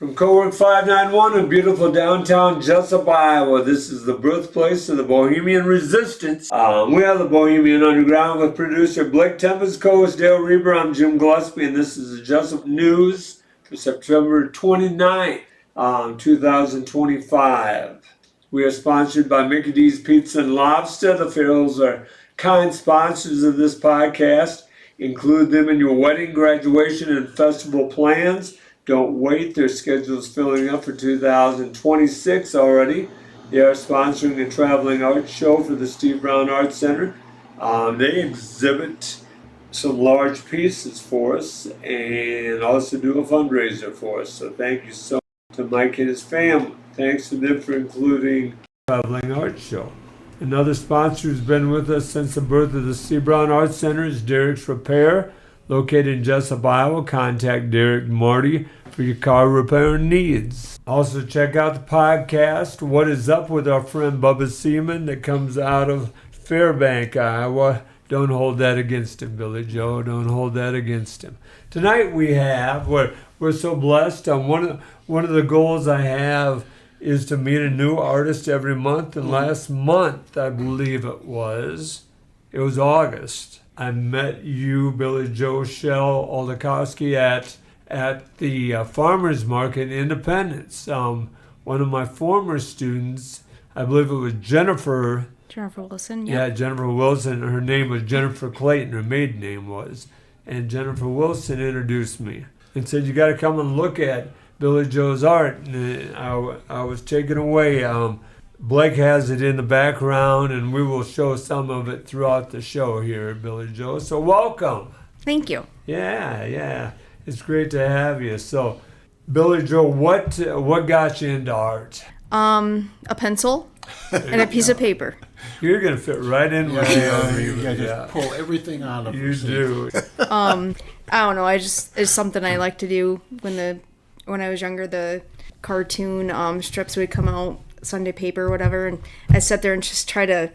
From Cowork 591 in beautiful downtown Jesup, Iowa, this is the birthplace of the Bohemian Resistance. We have the Bohemian Underground with producer Blake Tempus, co-host Dale Rueber. I'm Jim Gillespie, and this is the Jesup News for September 29th, 2025. We are sponsored by Mickey D's Pizza and Lobster. The Farrells are kind sponsors of this podcast. Include them in your wedding, graduation, and festival plans. Don't wait, their schedule is filling up for 2026 already. They are sponsoring a traveling art show for the Steve Brown Art Center. They exhibit some large pieces for us and also do a fundraiser for us. So thank you so much to Mike and his family. Thanks to them for including traveling art show. Another sponsor who's been with us since the birth of the Steve Brown Art Center is Derek's Repair. Located in Jesup, Iowa, contact Derek and Marty for your car repair needs. Also, check out the podcast, What Is Up with our friend Bubba Seaman, that comes out of Fairbank, Iowa. Don't hold that against him, Billie Jo. Don't hold that against him. Tonight we're so blessed. One of the goals I have is to meet a new artist every month. And last month, I believe it was August, I met you, Billie Jo Schell Oldakowski, at the farmers market in Independence. One of my former students, I believe it was Jennifer Wilson. Yeah, Jennifer Wilson. Her name was Jennifer Clayton. Her maiden name was. And Jennifer Wilson introduced me and said, you got to come and look at Billie Jo's art. And I was taken away. Blake has it in the background, and we will show some of it throughout the show here, Billie Jo. So welcome. Thank you. Yeah. It's great to have you. So, Billie Jo, what got you into art? A pencil and a piece of paper. You're going to fit right in with me. You just pull everything out of you. Do. I don't know. It's something I like to do when I was younger. The cartoon strips would come out, Sunday paper or whatever, and I sat there and just try to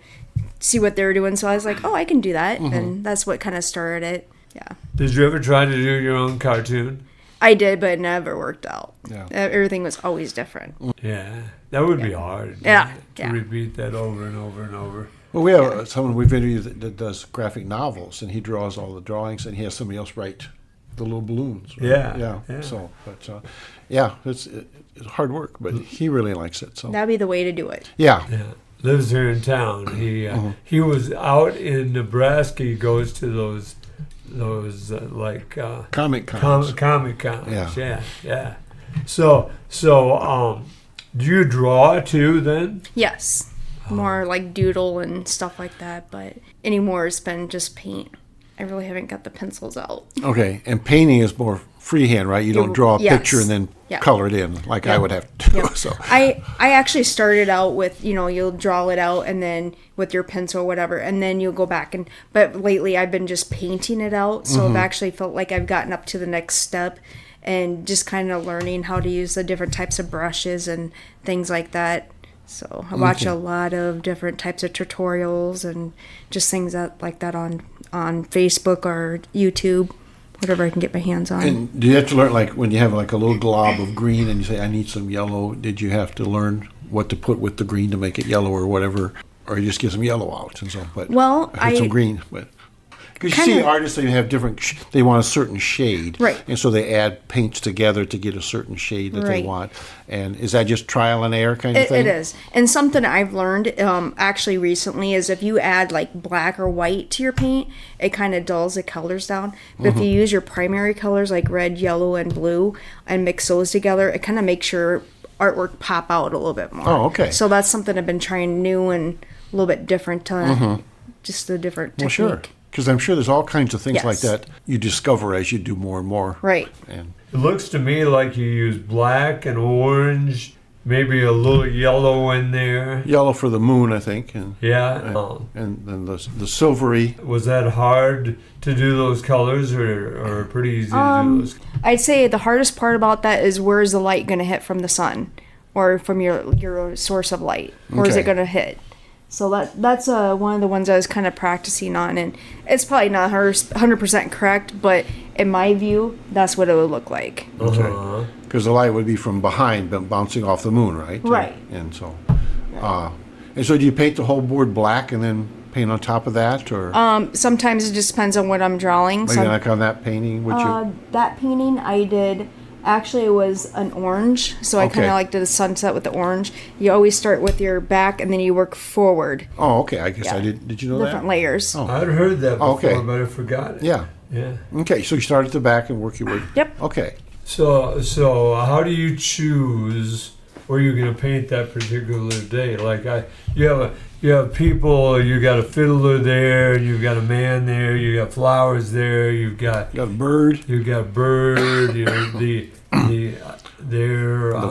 see what they were doing. So I was like, oh, I can do that. Mm-hmm. And that's what kind of started it. Yeah. Did you ever try to do your own cartoon? I did, but it never worked out. Yeah. Everything was always different. Yeah. That would be hard. Yeah. To repeat that over and over and over. Well, we have someone we've interviewed that does graphic novels, and he draws all the drawings, and he has somebody else write the little balloons. Right? Yeah. So, but it's hard work, but he really likes it. So that'd be the way to do it. Yeah. Lives here in town. He was out in Nebraska. He goes to those comic cons. Comic cons. Yeah. So do you draw too then? Yes. More like doodle and stuff like that, but anymore it's been just paint. I really haven't got the pencils out. Okay, and painting is more freehand, right? You don't draw a picture and then color it in like I would have to do. So I actually started out with, you'll draw it out and then with your pencil or whatever, and then you'll go back but lately I've been just painting it out, so I've actually felt like I've gotten up to the next step and just kind of learning how to use the different types of brushes and things like that. So I watch a lot of different types of tutorials and just things like that on Facebook or YouTube, whatever I can get my hands on. And do you have to learn, like when you have like a little glob of green and you say, I need some yellow, did you have to learn what to put with the green to make it yellow or whatever? Or you just get some yellow out and so, but I put some green. Because you see artists, they have different, they want a certain shade. Right. And so they add paints together to get a certain shade that they want. And is that just trial and error kind of thing? It is. And something I've learned actually recently is if you add like black or white to your paint, it kind of dulls the colors down. But if you use your primary colors like red, yellow, and blue and mix those together, it kind of makes your artwork pop out a little bit more. Oh, okay. So that's something I've been trying new and a little bit different, just a different technique. Well, sure. Because I'm sure there's all kinds of things like that you discover as you do more and more. Right. And it looks to me like you use black and orange, maybe a little yellow in there. Yellow for the moon, I think. And then the silvery. Was that hard to do those colors or pretty easy to do those? I'd say the hardest part about that is where's the light going to hit from the sun or from your source of light? Where is it going to hit? So that's one of the ones I was kind of practicing on, and it's probably not 100% correct, but in my view, that's what it would look like. Okay. Because the light would be from behind, but bouncing off the moon, right? Right. And so, and so do you paint the whole board black and then paint on top of that, or? Sometimes it just depends on what I'm drawing. Maybe like on that painting, would you? That painting I did. Actually, it was an orange, so I kind of like did the sunset with the orange. You always start with your back, and then you work forward. Oh, okay. I guess I did. Did you know Different layers. Oh. I'd heard that before, but I forgot it. Yeah. Yeah. Okay, so you start at the back and work your way. Yep. Okay. So how do you choose where you're going to paint that particular day? Like you have people, you got a fiddler there, you've got a man there, you got flowers there, you've got a bird. You've got a bird. You know, the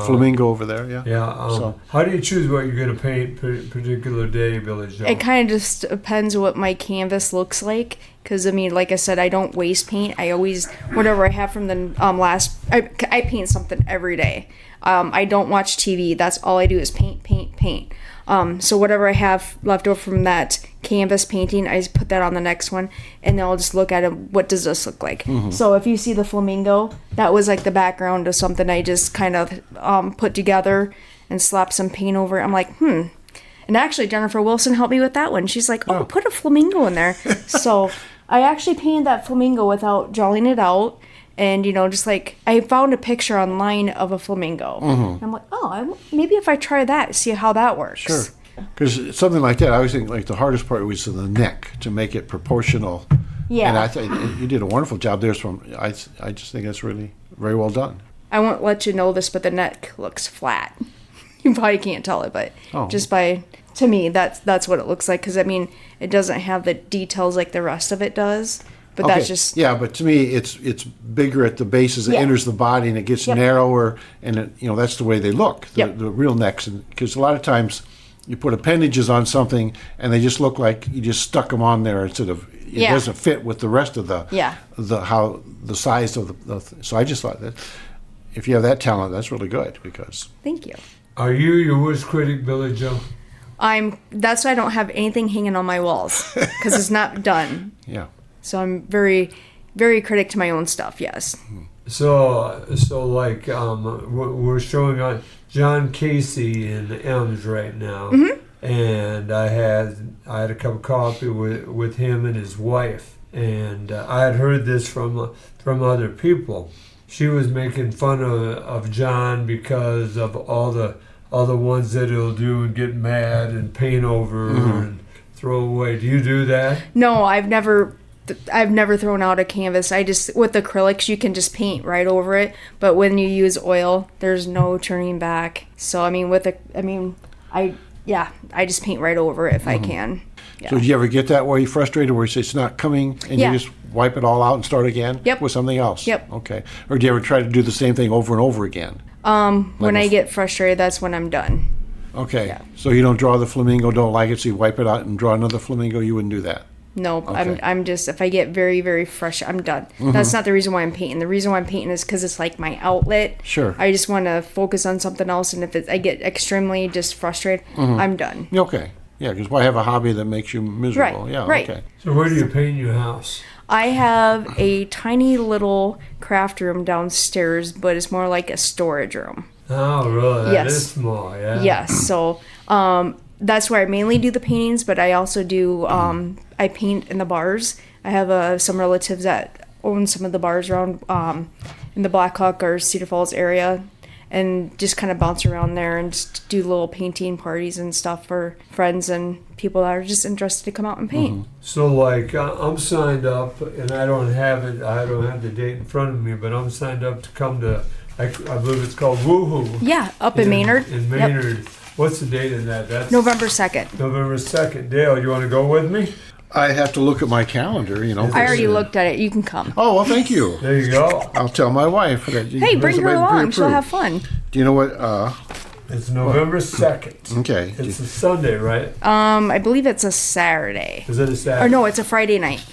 flamingo over there. Yeah. Yeah. So how do you choose what you're going to paint particular day, Billie Jo? It kind of just depends what my canvas looks like. Because, I mean, like I said, I don't waste paint. I always, whatever I have from the I paint something every day. I don't watch TV. That's all I do is paint. So whatever I have left over from that canvas painting, I just put that on the next one, and then I'll just look at it. What does this look like? Mm-hmm. So if you see the flamingo, that was like the background of something I just kind of put together and slapped some paint over it. I'm like, And actually, Jennifer Wilson helped me with that one. She's like, put a flamingo in there. So I actually painted that flamingo without drawing it out. And, just like, I found a picture online of a flamingo. Mm-hmm. I'm like, maybe if I try that, see how that works. Sure. Because something like that, I always think like the hardest part was the neck, to make it proportional. Yeah. And I think you did a wonderful job there. I just think that's really very well done. I won't let you know this, but the neck looks flat. You probably can't tell it, but just to me, that's what it looks like. Because, I mean, it doesn't have the details like the rest of it does. But that's just... Yeah, but to me, it's bigger at the base as it enters the body, and it gets narrower, and that's the way they look, the real necks. Because a lot of times you put appendages on something, and they just look like you just stuck them on there instead of... It doesn't fit with the rest of the size of the... So I just thought that if you have that talent, that's really good, because... Thank you. Are you your worst critic, Billie Jo? That's why I don't have anything hanging on my walls, because it's not done. Yeah. So I'm very, very critic to my own stuff, yes. So like we're showing on John Casey in M's right now, and I had a cup of coffee with him and his wife, and I had heard this from other people. She was making fun of John because of all the ones that he'll do and get mad and paint over and throw away. Do you do that? No, I've never thrown out a canvas. I just, with acrylics, you can just paint right over it. But when you use oil, there's no turning back. So, I mean, I just paint right over it if I can. Yeah. So, do you ever get that way frustrated where you say it's not coming and you just wipe it all out and start again with something else? Yep. Okay. Or do you ever try to do the same thing over and over again? When I get frustrated, that's when I'm done. Okay. Yeah. So you don't draw the flamingo, don't like it, so you wipe it out and draw another flamingo? You wouldn't do that? No, okay. I'm just, if I get very, very frustrated, I'm done. Mm-hmm. That's not the reason why I'm painting. The reason why I'm painting is because it's like my outlet. Sure. I just want to focus on something else, and if I get extremely just frustrated, I'm done. Okay. Yeah, because why have a hobby that makes you miserable? Right. Yeah, right. Okay. So where do you paint your house? I have a tiny little craft room downstairs, but it's more like a storage room. Oh, really? That is small, yeah. Yes, so that's where I mainly do the paintings, but I also do, I paint in the bars. I have some relatives that own some of the bars around in the Black Hawk or Cedar Falls area, and just kind of bounce around there and just do little painting parties and stuff for friends and people that are just interested to come out and paint. Mm-hmm. So, like, I'm signed up, and I don't have the date in front of me, but I'm signed up to come to, I believe it's called Woohoo. Yeah, up in Maynard. In Maynard. Yep. What's the date in that? That's November 2nd. November 2nd. Dale, you want to go with me? I have to look at my calendar, I already looked at it. You can come. Oh, well, thank you. There you go. I'll tell my wife. Hey, bring her along. She'll have fun. Do you know what? It's November 2nd. Okay. It's a Sunday, right? I believe it's a Saturday. Is it a Saturday? Or no, it's a Friday night.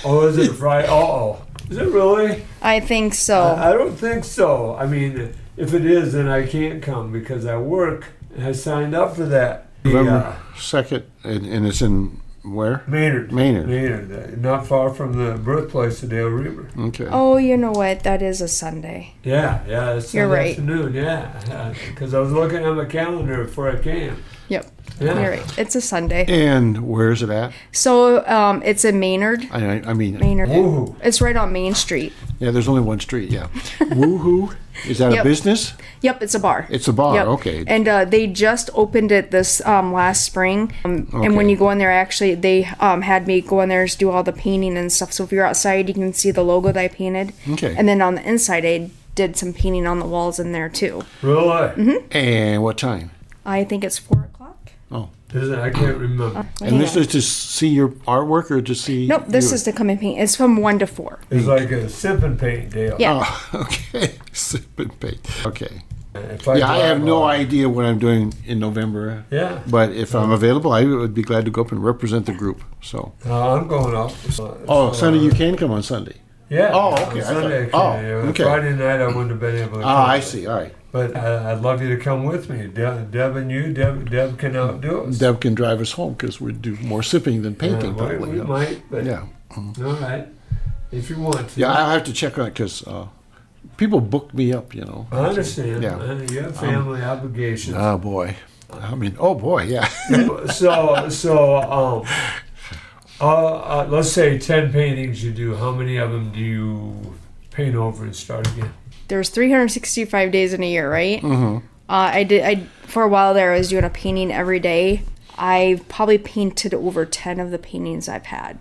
Oh, is it a Friday? Uh-oh. Is it really? I think so. I don't think so. I mean, if it is, then I can't come because I work and I signed up for that. November 2nd, and it's in where? Maynard. Maynard. Not far from the birthplace of Dale Rueber. Okay. Oh, you know what? That is a Sunday. Yeah, it's You're Sunday right. afternoon, yeah. Because I was looking at my calendar before I came. Yep. Yeah. You're right. It's a Sunday. And where is it at? So it's in Maynard. I mean, Maynard. Woohoo. It's right on Main Street. yeah, there's only one street, yeah. Woohoo? Is that a Yep. business? Yep, it's a bar. It's a bar, Yep. okay. And they just opened it this last spring. And when Okay. you go in there, actually, they had me go in there and do all the painting and stuff. So if you're outside, you can see the logo that I painted. Okay. And then on the inside, I did some painting on the walls in there too. Really? Mm-hmm. And what time? I think it's 4 o'clock. Oh. Isn't it? I can't remember. And this is to see your artwork or to see? Nope, this you? is to come and paint. It's from 1 to 4. It's like a sip and paint deal. Yeah. Oh, okay. Sip and paint. Okay. If Yeah, I have drive no on- idea what I'm doing in November. Yeah. But if I'm available, I would be glad to go up and represent the group. So. I'm going up. Oh, Sunday you can come on Sunday. Yeah. Oh, okay. on Sunday I Oh, can. okay. Friday night I wouldn't have been able to come. Ah, I see. All right. But I'd love you to come with me. Deb and you, Deb can outdo us. Deb can drive us home because we'd do more sipping than painting, Yeah, probably. we might, but Yeah. all right. If you want to. Yeah, I'll have to check on it because people book me up, you know. I understand. Yeah. You have family obligations. Oh, boy. I mean, oh, boy, yeah. Let's say 10 paintings you do. How many of them do you paint over and start again? There's 365 days in a year, right? Mm-hmm. I for a while there, I was doing a painting every day. I probably painted over 10 of the paintings I've had.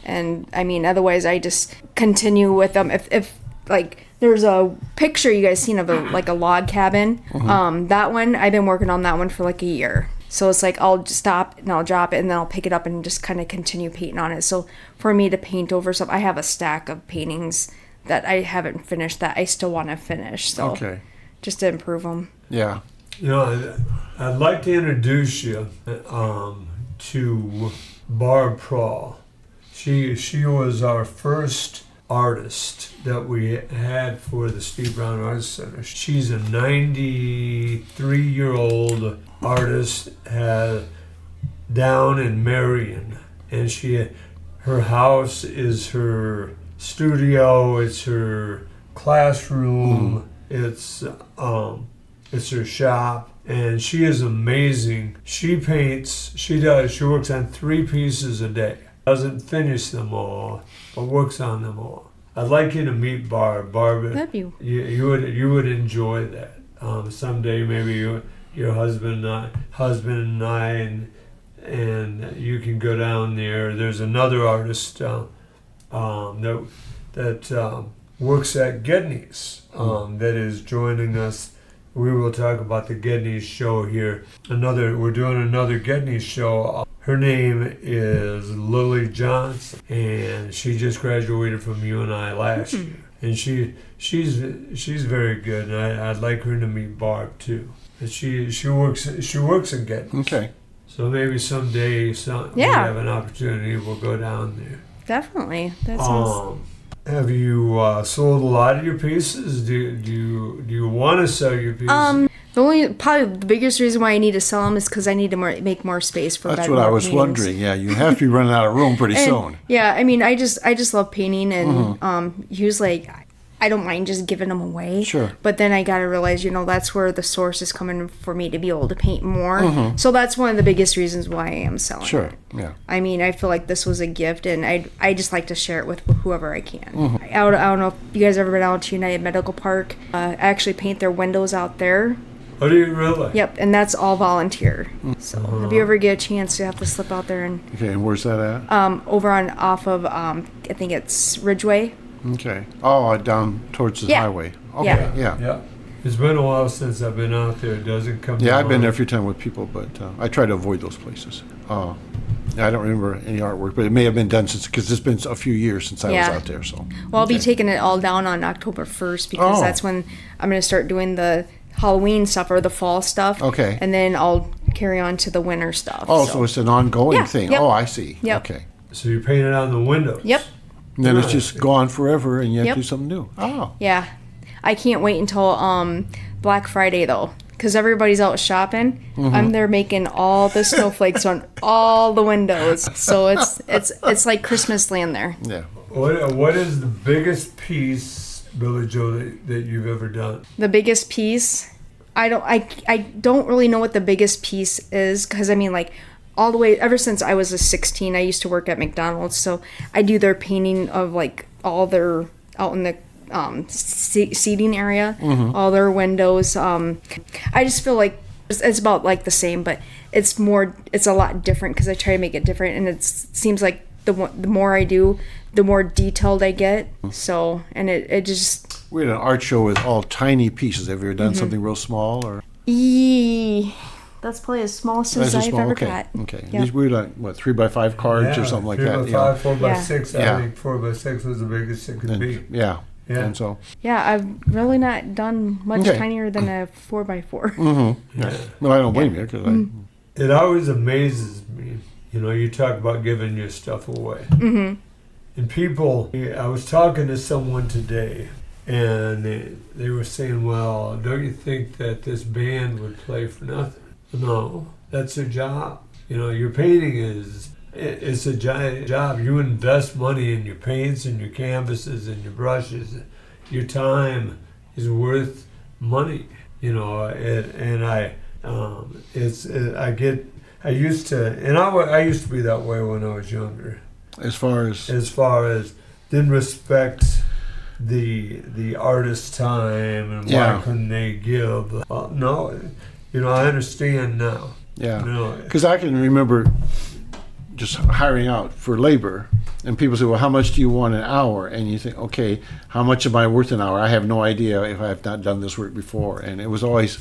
And I mean, otherwise I just continue with them. If like, there's a picture you guys seen of a log cabin. Mm-hmm. That one, I've been working on that one for like a year. So it's like, I'll just stop and I'll drop it and then I'll pick it up and just kind of continue painting on it. So for me to paint over stuff, I have a stack of paintings that I haven't finished that I still want to finish. So Okay. just to improve them. Yeah. You know, I'd like to introduce you to Barb Prawl. She was our first artist that we had for the Steve Brown Arts Center. She's a 93-year-old artist down in Marion, and her house is her studio. It's her classroom. It's her shop, and she is amazing. She paints. She works on 3 pieces a day. Doesn't finish them all, but works on them all. I'd like you to meet Barb. Barb, Love you. You would enjoy that. Someday, maybe your husband and I, and you can go down there. There's another artist that works at Gedney's that is joining us. We will talk about the Gedney's show here. We're doing another Gedney's show. Her name is Lily Johnson, and she just graduated from UNI last year. And she's very good, and I'd like her to meet Barb too. And she works in Gedney's. Okay. So maybe someday, we have an opportunity, we'll go down there. Definitely. That sounds. Have you sold a lot of your pieces? Do you want to sell your pieces? Probably the biggest reason why I need to sell them is because I need to make more space for. That's what I was wondering. Yeah, you have to be running out of room pretty soon. Yeah, I mean, I just love painting, and usually I don't mind just giving them away. Sure. But then I gotta realize, that's where the source is coming for me to be able to paint more. So that's one of the biggest reasons why I am selling. Sure. it. Yeah. I mean, I feel like this was a gift, and I just like to share it with whoever I can. I don't know if you guys ever been out to United Medical Park. I actually paint their windows out there. Oh, do you really? Yep, and that's all volunteer. So if you ever get a chance, you have to slip out there and Okay, and where's that at? over off of I think it's Ridgeway. Okay. Oh, down towards the highway. Okay. Yeah. Yeah. It's been a while since I've been out there. It doesn't come. Yeah, to I've been mind. there a few times with people, but I try to avoid those places. I don't remember any artwork, but it may have been done because it's been a few years since I was out there. So. Well, I'll be taking it all down on October 1st because that's when I'm going to start doing the Halloween stuff or the fall stuff. Okay. And then I'll carry on to the winter stuff. Oh, so it's an ongoing thing. Yep. Oh, I see. Yep. Okay. So you painted on the windows. Yep. And then it's just gone forever, and you have Yep. to do something new. Oh. Yeah. I can't wait until Black Friday though because everybody's out shopping. I'm there making all the snowflakes on all the windows. So it's like Christmas land there. Yeah. What is the biggest piece, Billie Jo, that you've ever done? The biggest piece, I don't really know what the biggest piece is, because I mean, like, all the way ever since I was 16, I used to work at McDonald's, so I do their painting of like all their out in the seating area, all their windows. I just feel like it's about like the same, but it's a lot different because I try to make it different, and it seems like the more I do, the more detailed I get. So, and it just... We had an art show with all tiny pieces. Have you ever done something real small? Or that's probably as smallest as I've ever got. Okay. Yep. These were like, what, 3x5 cards or something like that? 3x5, 4x6. Yeah. I think 4x6 was the biggest it could be. Yeah. Yeah. And so... Yeah, I've really not done much tinier than a 4x4. Yeah. Well, I don't blame you. Cause It always amazes me. You know, you talk about giving your stuff away. And people, I was talking to someone today, and they were saying, well, don't you think that this band would play for nothing? No, that's their job. You know, your painting it's a job. You invest money in your paints and your canvases and your brushes. Your time is worth money. You know, I used to be that way when I was younger. as far as didn't respect the artist's time and why couldn't they give? No, you know, I understand now. Yeah, No. because I can remember just hiring out for labor, and people say, well, how much do you want an hour? And you think, okay, how much am I worth an hour? I have no idea if I have not done this work before. And it was always,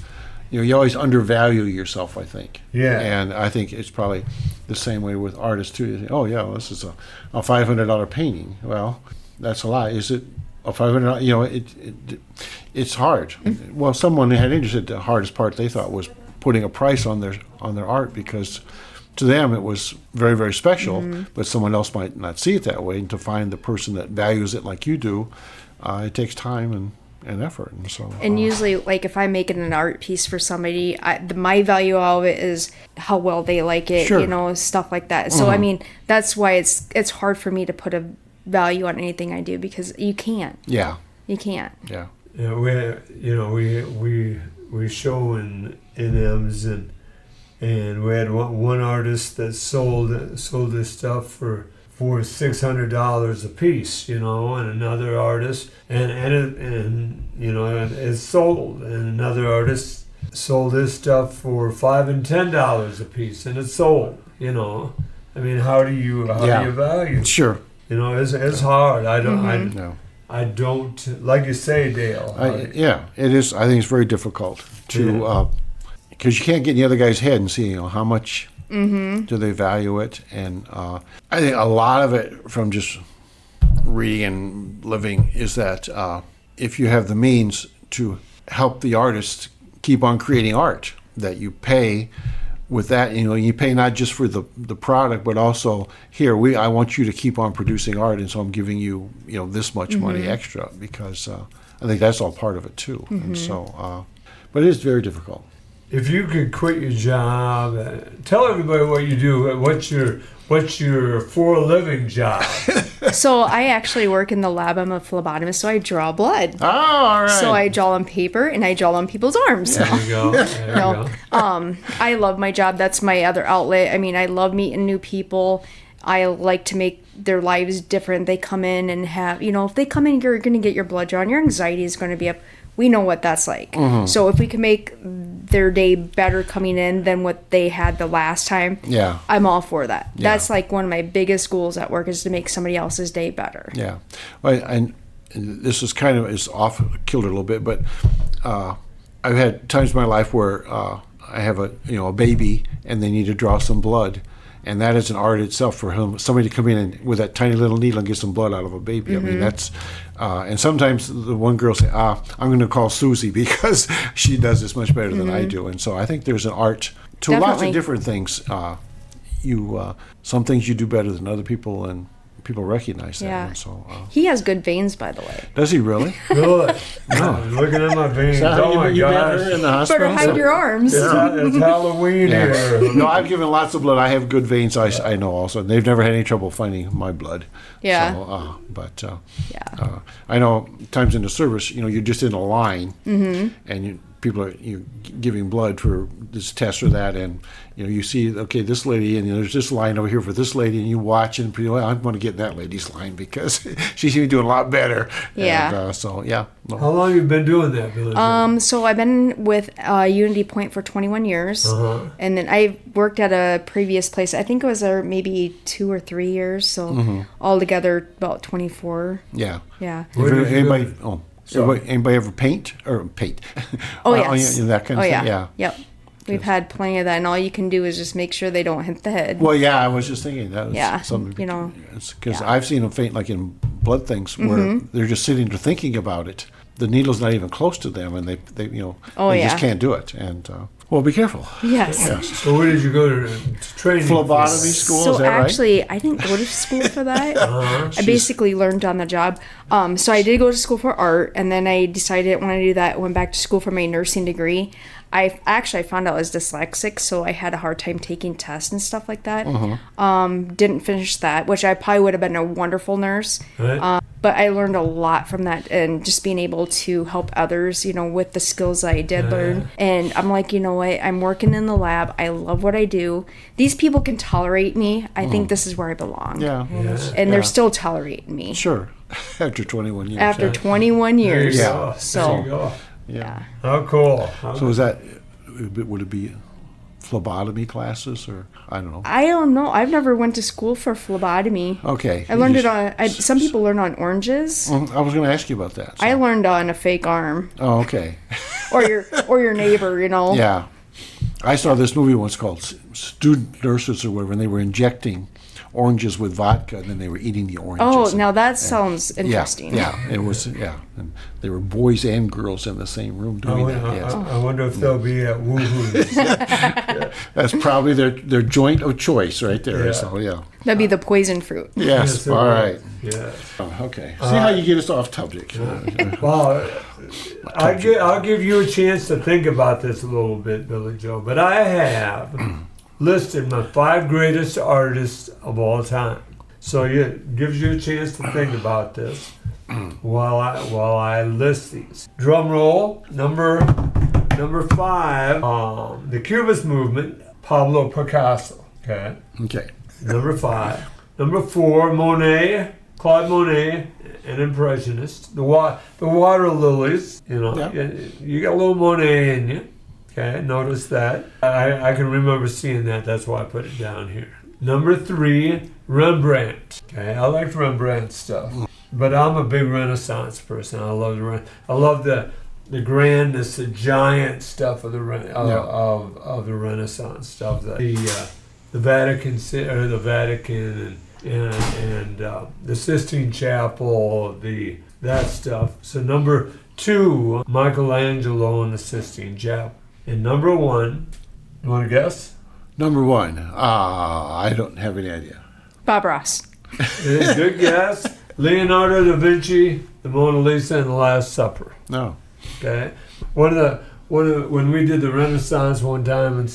you know, you always undervalue yourself, I think. Yeah. And I think it's probably the same way with artists too. You think, oh yeah, well, this is a $500 painting. Well, that's a lot. Is it a $500? You know, it's hard. Well, someone had interested. The hardest part they thought was putting a price on their art, because to them it was very, very special, but someone else might not see it that way. And to find the person that values it like you do, it takes time and effort. And so usually, like, if I'm making an art piece for somebody, my value of it is how well they like it, Sure. you know, stuff like that. So I mean, that's why it's hard for me to put a value on anything I do, because you can't. Yeah. You can't. Yeah. Yeah, we show in M's, and we had one artist that sold his stuff for $600 a piece, you know, and another artist and you know, it's sold, and another artist sold his stuff for $5 and $10 a piece, and it's sold, you know. I mean, how do you value? Sure. You know, it's hard. No. I don't, like you say, Dale. Yeah, it is. I think it's very difficult to, because you can't get in the other guy's head and see, you know, how much do they value it. And I think a lot of it from just reading and living is that if you have the means to help the artist keep on creating art, that you pay with that, you know, you pay not just for the product, but also here, I want you to keep on producing art, and so I'm giving you, you know, this much money extra, because I think that's all part of it too. And so, but it is very difficult. If you could quit your job, tell everybody what you do. What's your for a living job? So I actually work in the lab. I'm a phlebotomist, so I draw blood. Oh, all right. So I draw on paper, and I draw on people's arms. There you go. There you go. I love my job. That's my other outlet. I mean, I love meeting new people. I like to make their lives different. They come in and have, you know, if they come in, you're going to get your blood drawn. Your anxiety is going to be up. We know what that's like. So if we can make their day better coming in than what they had the last time, I'm all for that. Yeah. That's like one of my biggest goals at work, is to make somebody else's day better. Yeah. Well, and this is kind of, is off kilter a little bit, but I've had times in my life where I have a baby and they need to draw some blood. And that is an art itself for somebody to come in and with that tiny little needle and get some blood out of a baby. I mean, that's, and sometimes the one girl say, I'm going to call Susie because she does this much better than I do. And so I think there's an art to lots of different things. Some things you do better than other people, and people recognize that. Yeah. And so, He has good veins, by the way. does he really? Good. I'm looking at my veins. So Oh my you met her gosh. in the hospital? Better hide your arms. It's Halloween here. No, I've given lots of blood. I have good veins. I know also. They've never had any trouble finding my blood. Yeah. So, but Yeah. I know times in the service, you're just in a line, and people are giving blood for this test or that, and you see, okay, this lady, and there's this line over here for this lady, and you watch, and well, I'm going to get in that lady's line because she seems to be doing a lot better. Yeah. And, so yeah. No. How long have you been doing that, Billie Jo? So I've been with Unity Point for 21 years, and then I worked at a previous place. I think it was maybe 2 or 3 years, so altogether about 24. Yeah. Yeah. Anybody ever paint? Oh, yes. That kind of thing. Yeah. Yep. We've had plenty of that, and all you can do is just make sure they don't hit the head. Well, yeah, I was just thinking that was something. Because I've seen them faint like in blood things where they're just sitting there thinking about it. The needle's not even close to them, and they just can't do it. And well, be careful. Yes. So where did you go to training? Phlebotomy school. So is that actually, I didn't go to school for that. I basically learned on the job. So I did go to school for art, and then I decided I didn't want to do that. Went back to school for my nursing degree. I found out I was dyslexic, so I had a hard time taking tests and stuff like that. Didn't finish that, which I probably would have been a wonderful nurse. Right. But I learned a lot from that, and just being able to help others, with the skills I did learn. And I'm like, you know what? I'm working in the lab. I love what I do. These people can tolerate me. I think this is where I belong. Yeah. And they're still tolerating me. Sure. After 21 years. After 21 years. There you go. So, There you go. Yeah. How cool. So would it be phlebotomy classes, or I don't know? I don't know. I've never went to school for phlebotomy. Okay. I learned it on. Some people learn on oranges. I was going to ask you about that. So. I learned on a fake arm. Oh, okay. or your neighbor, Yeah. I saw this movie once called Student Nurses or whatever, and they were injecting oranges with vodka, and then they were eating the oranges. Oh, now that sounds interesting. Yeah, it was. Yeah, and they were boys and girls in the same room doing that. Yes. I wonder if they'll be at Woohoo's. That's probably their joint of choice right there. Yeah. So yeah. That'd be the poison fruit. Yes. All right. Yeah. Oh, okay. See how you get us off subject. Well, I'll give you a chance to think about this a little bit, Billie Jo. But I have listed my 5 greatest artists of all time. So it gives you a chance to think about this while I list these. Drum roll, number 5, the Cubist movement, Pablo Picasso. Okay. Number 5. Number 4, Monet, Claude Monet, an impressionist. The water lilies, you got a little Monet in you. Okay, notice that. I can remember seeing that. That's why I put it down here. Number 3, Rembrandt. Okay, I like Rembrandt stuff, but I'm a big Renaissance person. I love the grandness, the giant stuff of the Renaissance stuff. The Vatican and the Sistine Chapel, that stuff. So number 2, Michelangelo and the Sistine Chapel. And number 1, you want to guess? Number 1, I don't have any idea. Bob Ross. Good guess. Leonardo da Vinci, the Mona Lisa, and the Last Supper. No. Okay. When we did the Renaissance one time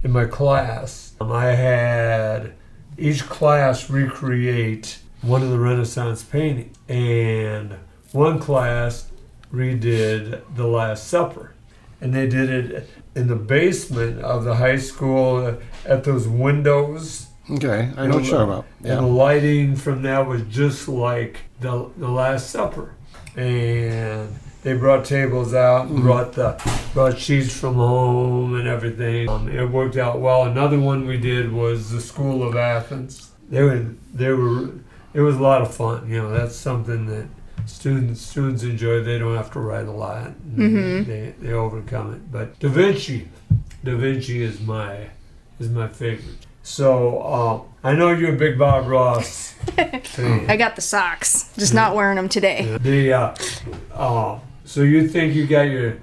in my class, I had each class recreate one of the Renaissance paintings, and one class redid the Last Supper. And they did it in the basement of the high school at those windows. Okay, I know what you're talking about. Yeah. And the lighting from that was just like the Last Supper. And they brought tables out and brought sheets from home and everything. It worked out well. Another one we did was the School of Athens. It was a lot of fun. That's something that students enjoy. They don't have to write a lot. They overcome it. But Da Vinci is my favorite. So I know you're a big Bob Ross fan. I got the socks, just not wearing them today. So you think you got your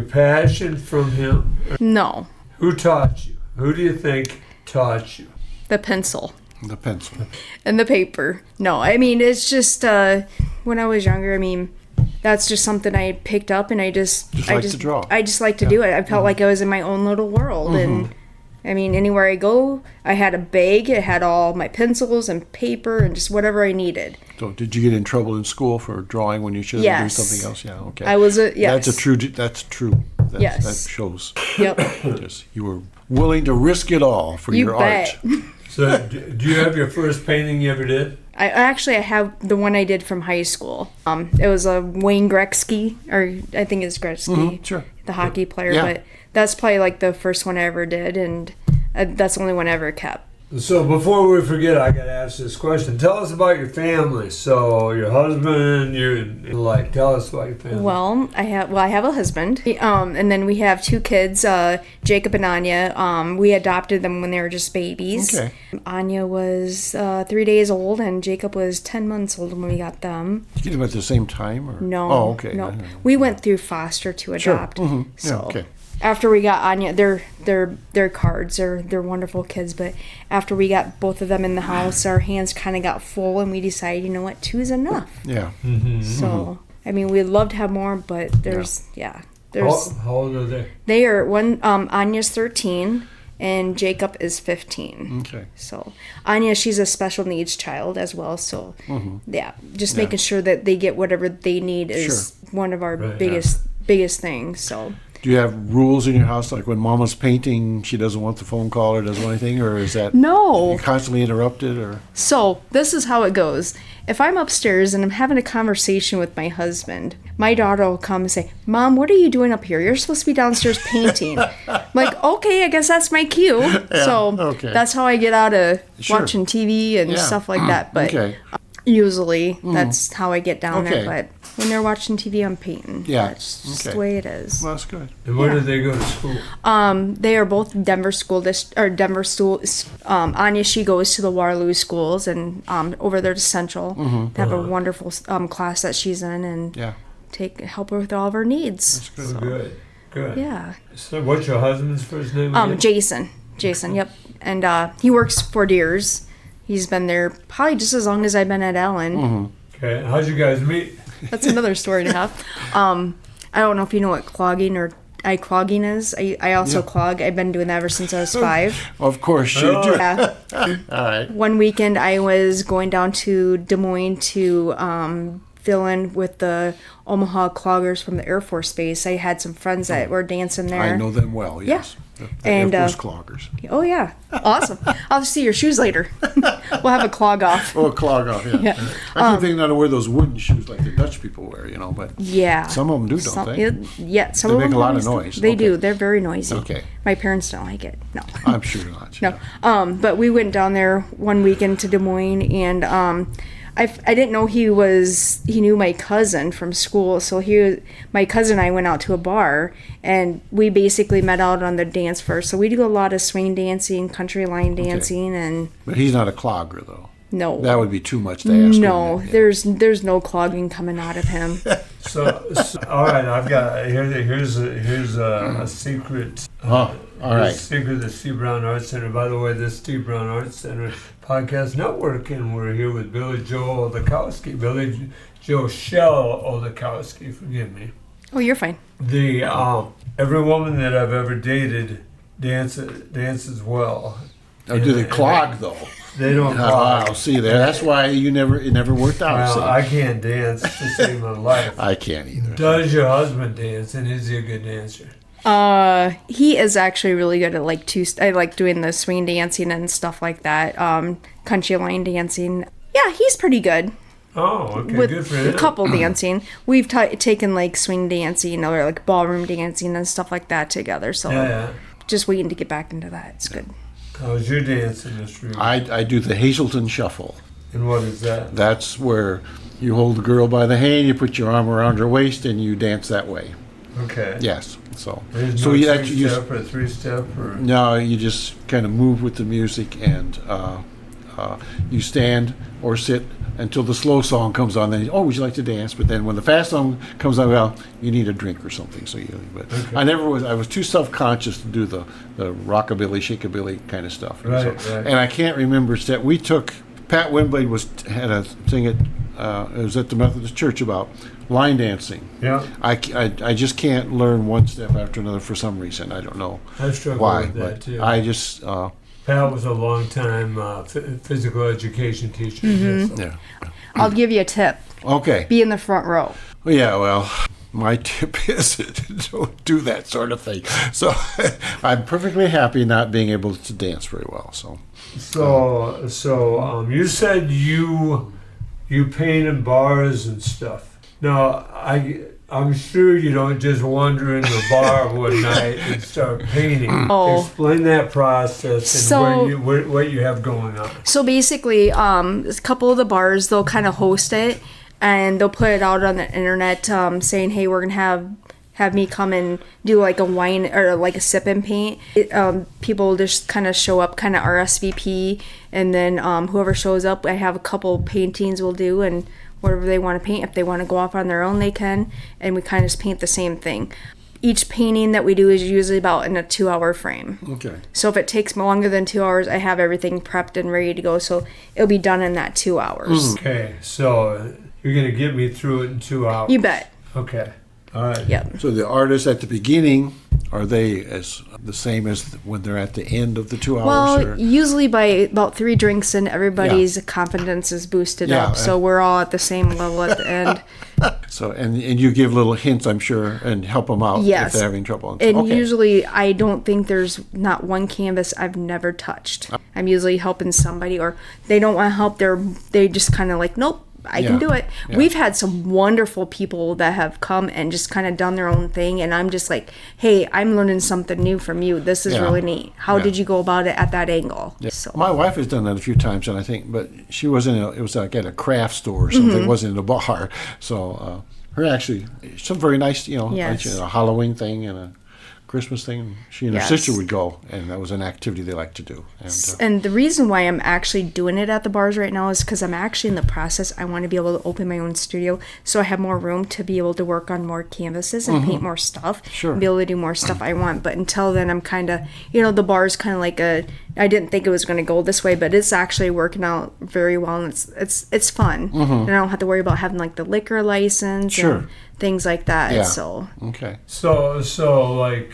passion from him? No. Who taught you? Who do you think taught you? The pencil. The pencil. And the paper. No, I mean, it's just, when I was younger, I mean, that's just something I picked up, and I just to draw. I just like to do it. I felt like I was in my own little world, and I mean, anywhere I go, I had a bag. It had all my pencils and paper and just whatever I needed. So, did you get in trouble in school for drawing when you should have been doing something else? Yeah, okay. I was yes. That's true. Yes. That shows. Yep. Yes, you were willing to risk it all for your bet. art. So, do you have your first painting you ever did? I have the one I did from high school. It was a Wayne Gretzky, or I think it's Gretzky, Sure. the hockey player. Yeah. But that's probably like the first one I ever did, and that's the only one I ever kept. So before we forget, I gotta ask this question. Tell us about your family. So your husband, tell us about your family. Well, I have a husband, and then we have 2 kids, Jacob and Anya. We adopted them when they were just babies. Okay. Anya was 3 days old, and Jacob was 10 months old when we got them. Did you get them at the same time? Or? No. Oh, okay. No. We went through foster to adopt. Sure. Mm-hmm. So. Yeah, okay. After we got Anya, they're cards. They're wonderful kids. But after we got both of them in the house, our hands kind of got full, and we decided, you know what, 2 is enough. Yeah. So I mean, we'd love to have more, but there's. How old are they? They are Anya's 13, and Jacob is 15. Okay. So Anya, she's a special needs child as well. So just making sure that they get whatever they need is one of our biggest things. So. Do you have rules in your house, like when Mama's painting, she doesn't want the phone call or doesn't want anything, or is that no constantly interrupted? Or so this is how it goes. If I'm upstairs and I'm having a conversation with my husband, my daughter will come and say, "Mom, what are you doing up here? You're supposed to be downstairs painting." I'm like, okay, I guess that's my cue. That's how I get out of watching TV and stuff like that. But usually that's how I get down there. But when they're watching TV, I'm painting. Yeah, that's just the way it is. Well, that's good. And where did they go to school? They are both Denver school Anya, she goes to the Waterloo schools, and over there to Central. They have a wonderful class that she's in, and help her with all of her needs. That's good. Good. Yeah. So what's your husband's first name again? Jason, yep. And he works for Deers. He's been there probably just as long as I've been at Allen. Okay. How'd you guys meet? That's another story and a half. I don't know if you know what clogging is. I also clog. I've been doing that ever since I was 5. Of course you do. Yeah. All right. One weekend I was going down to Des Moines to fill in with the Omaha Cloggers from the Air Force Base. I had some friends that were dancing there. I know them well, yes. Yeah. The Air Force Cloggers. Oh, yeah. Awesome. I'll see your shoes later. We'll have a clog off. Oh, a clog off, yeah. I keep thinking how to wear those wooden shoes like the Dutch people wear, but some of them do, don't they? Yeah, some they of them make a lot of noise. They do. They're very noisy. Okay. My parents don't like it. No. I'm sure not. No. But we went down there one weekend to Des Moines, and I didn't know he knew my cousin from school. So my cousin and I went out to a bar, and we basically met out on the dance floor. So we do a lot of swing dancing, country line dancing, But he's not a clogger, though. No. That would be too much to ask. No, there's no clogging coming out of him. So all right, I've got here's a secret. All right. Secret of the Steve Brown Art Center. By the way, this Steve Brown Art Center podcast network, and we're here with Billie Jo Oldakowski. Billie Jo Schell Oldakowski. Forgive me. Oh, you're fine. The every woman that I've ever dated dances well. Oh, do they clog though? They don't clog. I'll see there. That's why it never worked out. Well, I can't dance to save my life. I can't either. Does your husband dance, and is he a good dancer? He is actually really good at I like doing the swing dancing and stuff like that. Country line dancing. Yeah, he's pretty good. Oh, okay, with good for him. Couple dancing. We've taken swing dancing or ballroom dancing and stuff like that together. So just waiting to get back into that. It's good. How's your dancing, Mr. Rueber? I do the Hazelton Shuffle. And what is that? That's where you hold the girl by the hand, you put your arm around her waist, and you dance that way. Okay. Yes. So there's no two-step or three-step? Or? No, you just kind of move with the music and you stand or sit until the slow song comes on. Then, would you like to dance? But then when the fast song comes on, well, you need a drink or something. So but okay. I was too self-conscious to do the rockabilly, shakeabilly kind of stuff. Right. And I can't remember we took. Pat Wimblade had a thing it was at the Methodist Church about line dancing. Yeah. I just can't learn one step after another for some reason. I don't know I struggle why, with that but too. I just. Pat was a long-time physical education teacher. Mm-hmm. Yeah. I'll give you a tip. Okay. Be in the front row. Yeah, well, my tip is don't do that sort of thing. So I'm perfectly happy not being able to dance very well. So you said you painted bars and stuff. Now, I'm sure you don't just wander into a bar one night and start painting. Oh. Explain that process and what you have going on. So basically, a couple of the bars, they'll kind of host it, and they'll put it out on the internet saying, hey, we're going to have me come and do like a wine or like a sip and paint. People just kind of show up, kind of RSVP, and then whoever shows up, I have a couple paintings we'll do, and whatever they want to paint. If they want to go off on their own, they can, and we kind of just paint the same thing. Each painting that we do is usually about in a 2-hour frame. Okay. So if it takes longer than 2 hours, I have everything prepped and ready to go, so it'll be done in that 2 hours. Okay, so you're going to get me through it in 2 hours. You bet. Okay. All right. Yep. So the artists at the beginning, are they the same as when they're at the end of the 2 hours? Well, usually by about 3 drinks in, everybody's confidence is boosted up, so we're all at the same level at the end. So and you give little hints, I'm sure, and help them out if they're having trouble. And usually I don't think there's not one canvas I've never touched. I'm usually helping somebody, or they don't want help. They just kind of like, nope, I can do it. Yeah. We've had some wonderful people that have come and just kind of done their own thing, and I'm just like, hey, I'm learning something new from you. This is really neat. How did you go about it at that angle? Yeah. So. My wife has done that a few times, and I think, but she wasn't. It was like at a craft store or something. Mm-hmm. It wasn't in a bar. So her actually, some very nice, like a Halloween thing and a Christmas thing. She and her sister would go, and that was an activity they like to do. And the reason why I'm actually doing it at the bars right now is because I'm actually in the process. I want to be able to open my own studio, so I have more room to be able to work on more canvases and paint more stuff. Sure. And be able to do more stuff I want. But until then, I'm kind of, the bar's kind of like I didn't think it was going to go this way, but it's actually working out very well, and it's fun. And I don't have to worry about having like the liquor license and things like that. Yeah. So okay. So like,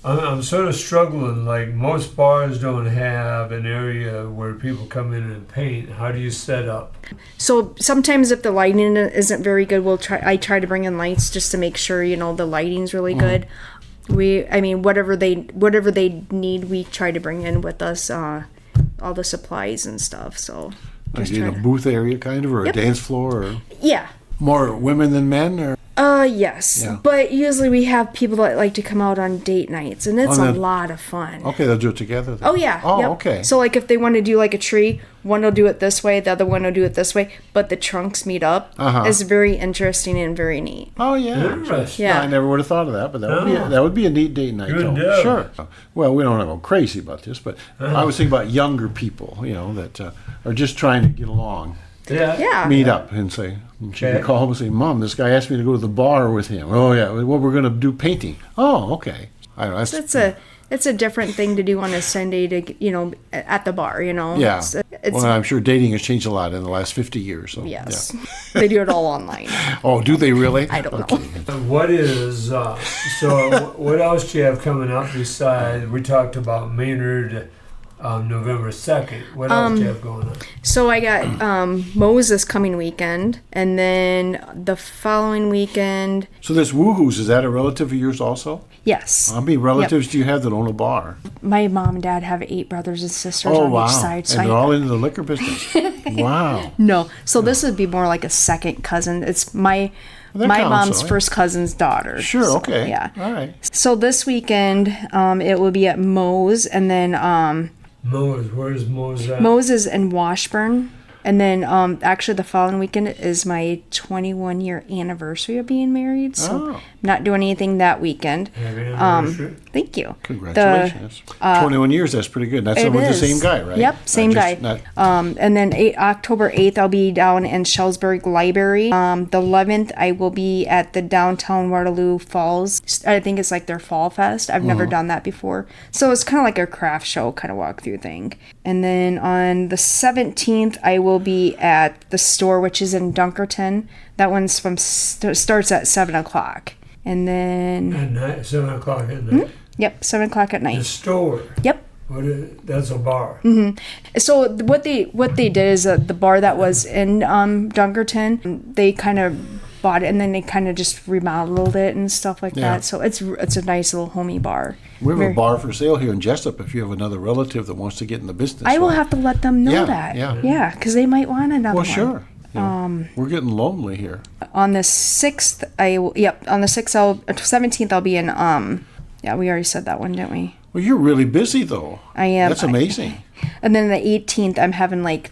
I'm sort of struggling. Like, most bars don't have an area where people come in and paint. How do you set up? So sometimes if the lighting isn't very good, I try to bring in lights just to make sure the lighting's really good. Whatever they need, we try to bring in with us, all the supplies and stuff. So Like in a booth area, kind of, or a dance floor, or more women than men, or yes. Yeah. But usually we have people that like to come out on date nights, and it's a lot of fun. Okay, they'll do it together then. Oh yeah. Oh, okay. So like if they want to do like a tree, one will do it this way, the other one will do it this way, but the trunks meet up. It's very interesting and very neat. Oh yeah. Interesting. Yeah. I never would have thought of that, but that would be a neat date night. Good though. Sure. Well, we don't go crazy about this, but I was thinking about younger people, that are just trying to get along. Yeah. Meet up and say, she can call home and say, Mom, this guy asked me to go to the bar with him. Oh yeah, well, we're going to do painting. Oh, okay. I don't know. It's a different thing to do on a Sunday to, at the bar, Yeah. Well, I'm sure dating has changed a lot in the last 50 years. So, yes. Yeah. They do it all online. Oh, do they really? I don't know. What is, what else do you have coming up besides, we talked about Maynard, November 2nd. What else do you have going on? So I got Moe's this coming weekend, and then the following weekend. So this Woohoo's, is that a relative of yours also? Yes. How many relatives do you have that own a bar? My mom and dad have 8 brothers and sisters on each side. So and they're all into the liquor business? Wow. No. So this would be more like a second cousin. It's my mom's first cousin's daughter. Sure, so, okay. Yeah. All right. So this weekend, it will be at Moe's, and then... Moe's, where's Moe's at? Moe's is in Washburn, And then actually the following weekend is my 21-year anniversary of being married. So I'm not doing anything that weekend. Happy anniversary. Thank you. Congratulations. 21 years, that's pretty good. That's with the same guy, right? Yep, same guy. And then October 8th, I'll be down in Shellsburg Library. The 11th, I will be at the downtown Waterloo Falls. I think it's like their Fall Fest. I've never done that before. So it's kind of like a craft show kind of walkthrough thing. And then on the 17th, I will be at the store, which is in Dunkerton. That one's starts at 7 o'clock. And then... At night, 7 o'clock at night? Yep, 7 o'clock at night. The store? Yep. That's a bar. So what they did is the bar that was in Dunkerton, they kind of bought it and then they kind of just remodeled it and stuff like that. So it's a nice little homey bar. We have a bar for sale here in Jesup if you have another relative that wants to get in the business. I will have to let them know that. Yeah, because they might want another one. Well, sure. We're getting lonely here. On the 6th, on the 6th, 17th, I'll be in, we already said that one, didn't we? Well, you're really busy, though. I am. That's amazing. And then the 18th, I'm having like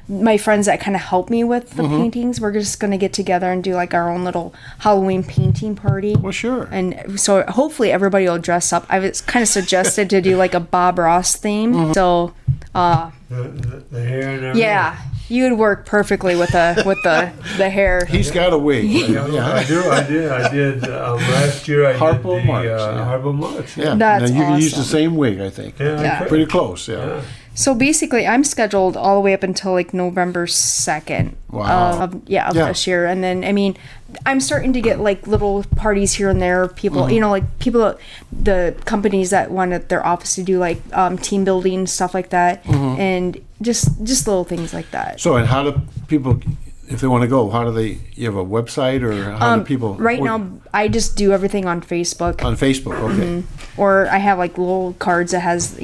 my friends that kind of help me with the paintings. We're just going to get together and do like our own little Halloween painting party. Well, sure. And so hopefully everybody will dress up. I was kind of suggested to do like a Bob Ross theme. So, the hair and everything. Yeah. You would work perfectly with the hair. He's got a wig. I did. Last year I Harpo did March. Harpo March. Yeah. That's now you can use the awesome. same wig, I think. Yeah. Pretty close, yeah. So basically, I'm scheduled all the way up until like November 2nd. Wow. Of this year. And then, I mean, I'm starting to get like little parties here and there. People, like people, the companies that wanted their office to do like team building, stuff like that. And just little things like that. So, and how do people, if they want to go, you have a website or how do people? Right now, I just do everything on Facebook. On Facebook, okay. Or I have like little cards that has,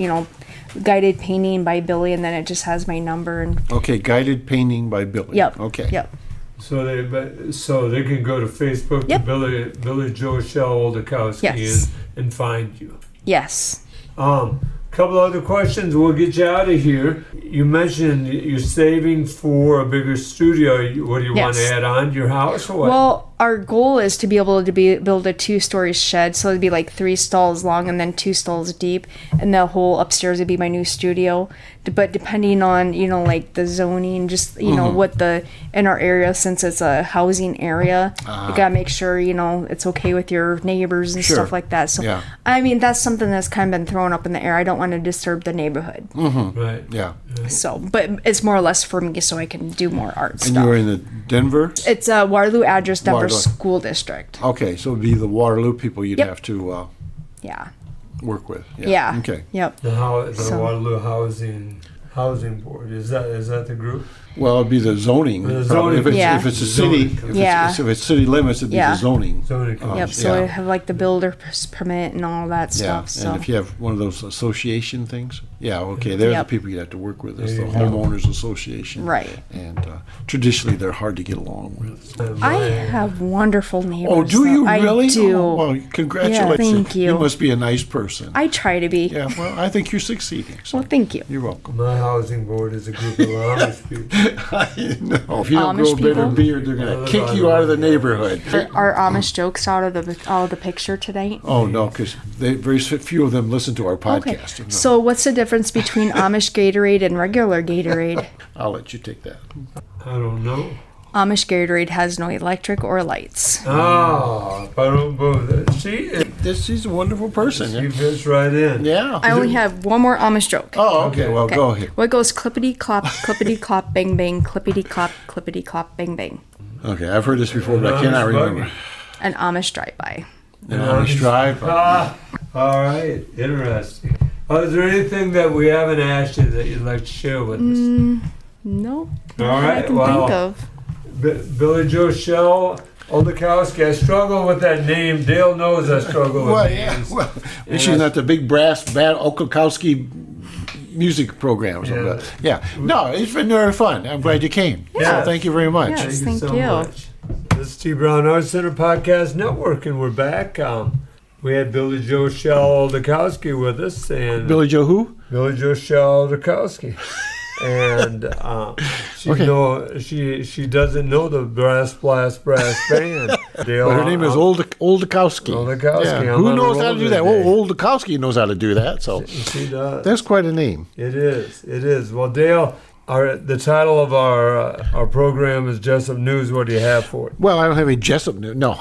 guided painting by Billy, and then it just has my number. And okay, guided painting by Billy. Yep. Okay. Yep. So they can go to Facebook to Billie Jo Schell Oldakowski and find you. Yes. Couple other questions. We'll get you out of here. You mentioned you're saving for a bigger studio. What do you want to add on to your house or what? Well, our goal is to be able to build a 2-story shed, so it'd be like 3 stalls long and then 2 stalls deep, and the whole upstairs would be my new studio. But depending on like the zoning, just what in our area, since it's a housing area, you gotta make sure it's okay with your neighbors and stuff like that. So I mean that's something that's kind of been thrown up in the air. I don't want to disturb the neighborhood. Right. Yeah. So, but it's more or less for me, so I can do more art stuff. And you're in the Denver? It's a Waterloo address, Denver School District. Okay, so it'd be the Waterloo people you'd have to work with. Yeah. Okay. Yep. The Waterloo Housing Board, is that the group? Well, it'd be the zoning. The zoning. If it's a city, if it's city limits, it'd be the zoning. Yep. So I have like the builder's permit and all that stuff. So. And if you have one of those association things, okay, they're the people you have to work with. It's the homeowners association, right? And traditionally, they're hard to get along with. I have wonderful neighbors. Oh, do you really? I do. Oh, well, congratulations! Yeah, thank you. You must be a nice person. I try to be. Yeah. Well, I think you're succeeding. So well, thank you. You're welcome. My housing board is a group of Amish people. No, if you don't grow a better beard, they're going to kick you out of the neighborhood. Are Amish jokes out of the picture tonight? Oh no, because very few of them listen to our podcast. Okay. So what's the difference between Amish Gatorade and regular Gatorade? I'll let you take that. I don't know. Amish Gatorade has no electric or lights. See? She's a wonderful person. She fits right in. Yeah. I only have one more Amish joke. Oh, okay. Well, go ahead. What goes clippity clop, bang bang, clippity clop, bang bang? Okay, I've heard this before, but I cannot remember. An Amish drive-by. An Amish drive-by. All right. Interesting. Is there anything that we haven't asked you that you'd like to share with us? No. All right. I can think of. Billie Jo Schell Oldakowski. I struggle with that name. Dale knows I struggle with names. Well, she's not the big brass band Oldakowski music program or something. Yeah. No, it's been very fun. I'm glad you came. Yeah. So thank you very much. Yes, Thank you thank you. much. This is T. Brown Arts Center Podcast Network, and we're back. We had Billie Jo Schell Oldakowski with us. And Billie Jo who? Billie Jo Schell Oldakowski. And she doesn't know the brass band. Dale, But her name is Oldakowski. Oldakowski. Yeah. Who knows how to do that? Oh, Oldakowski knows how to do that. So she does. That's quite a name. It is. Well, Dale, the title of our program is Jesup News. What do you have for it? Well, I don't have any Jesup news. No.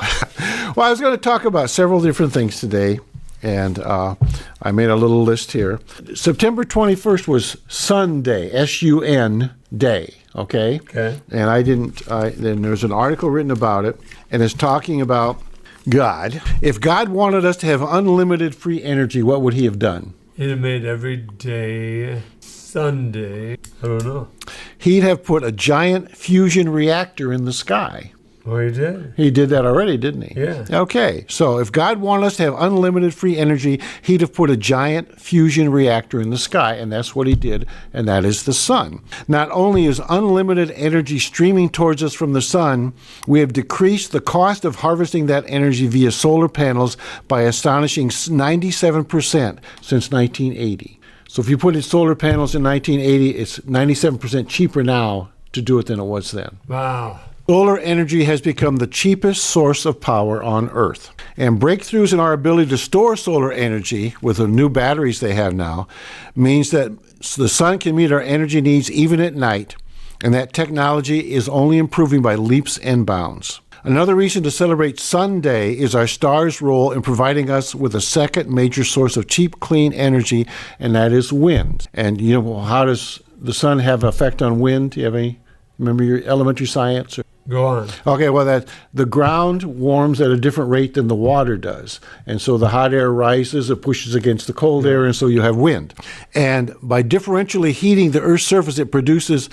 Well, I was going to talk about several different things today. And I made a little list here. September 21st was Sunday, S-U-N day, okay? Okay. And then there's an article written about it, and it's talking about God. If God wanted us to have unlimited free energy, what would he have done? He'd have made every day Sunday. I don't know. He'd have put a giant fusion reactor in the sky. Well, he did. He did that already, didn't he? Yeah. Okay, so if God wanted us to have unlimited free energy, he'd have put a giant fusion reactor in the sky, and that's what he did, and that is the sun. Not only is unlimited energy streaming towards us from the sun, we have decreased the cost of harvesting that energy via solar panels by astonishing 97% since 1980. So if you put in solar panels in 1980, it's 97% cheaper now to do it than it was then. Wow. Solar energy has become the cheapest source of power on Earth. And breakthroughs in our ability to store solar energy with the new batteries they have now means that the sun can meet our energy needs even at night, and that technology is only improving by leaps and bounds. Another reason to celebrate Sunday is our star's role in providing us with a second major source of cheap, clean energy, and that is wind. And how does the sun have an effect on wind? Do you have any? Remember your elementary science? Go on. Okay, well, the ground warms at a different rate than the water does. And so the hot air rises, it pushes against the cold air, and so you have wind. And by differentially heating the Earth's surface, it produces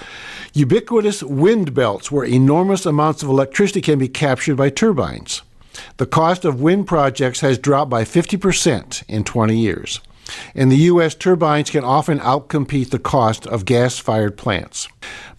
ubiquitous wind belts where enormous amounts of electricity can be captured by turbines. The cost of wind projects has dropped by 50% in 20 years. In the U.S., turbines can often outcompete the cost of gas-fired plants.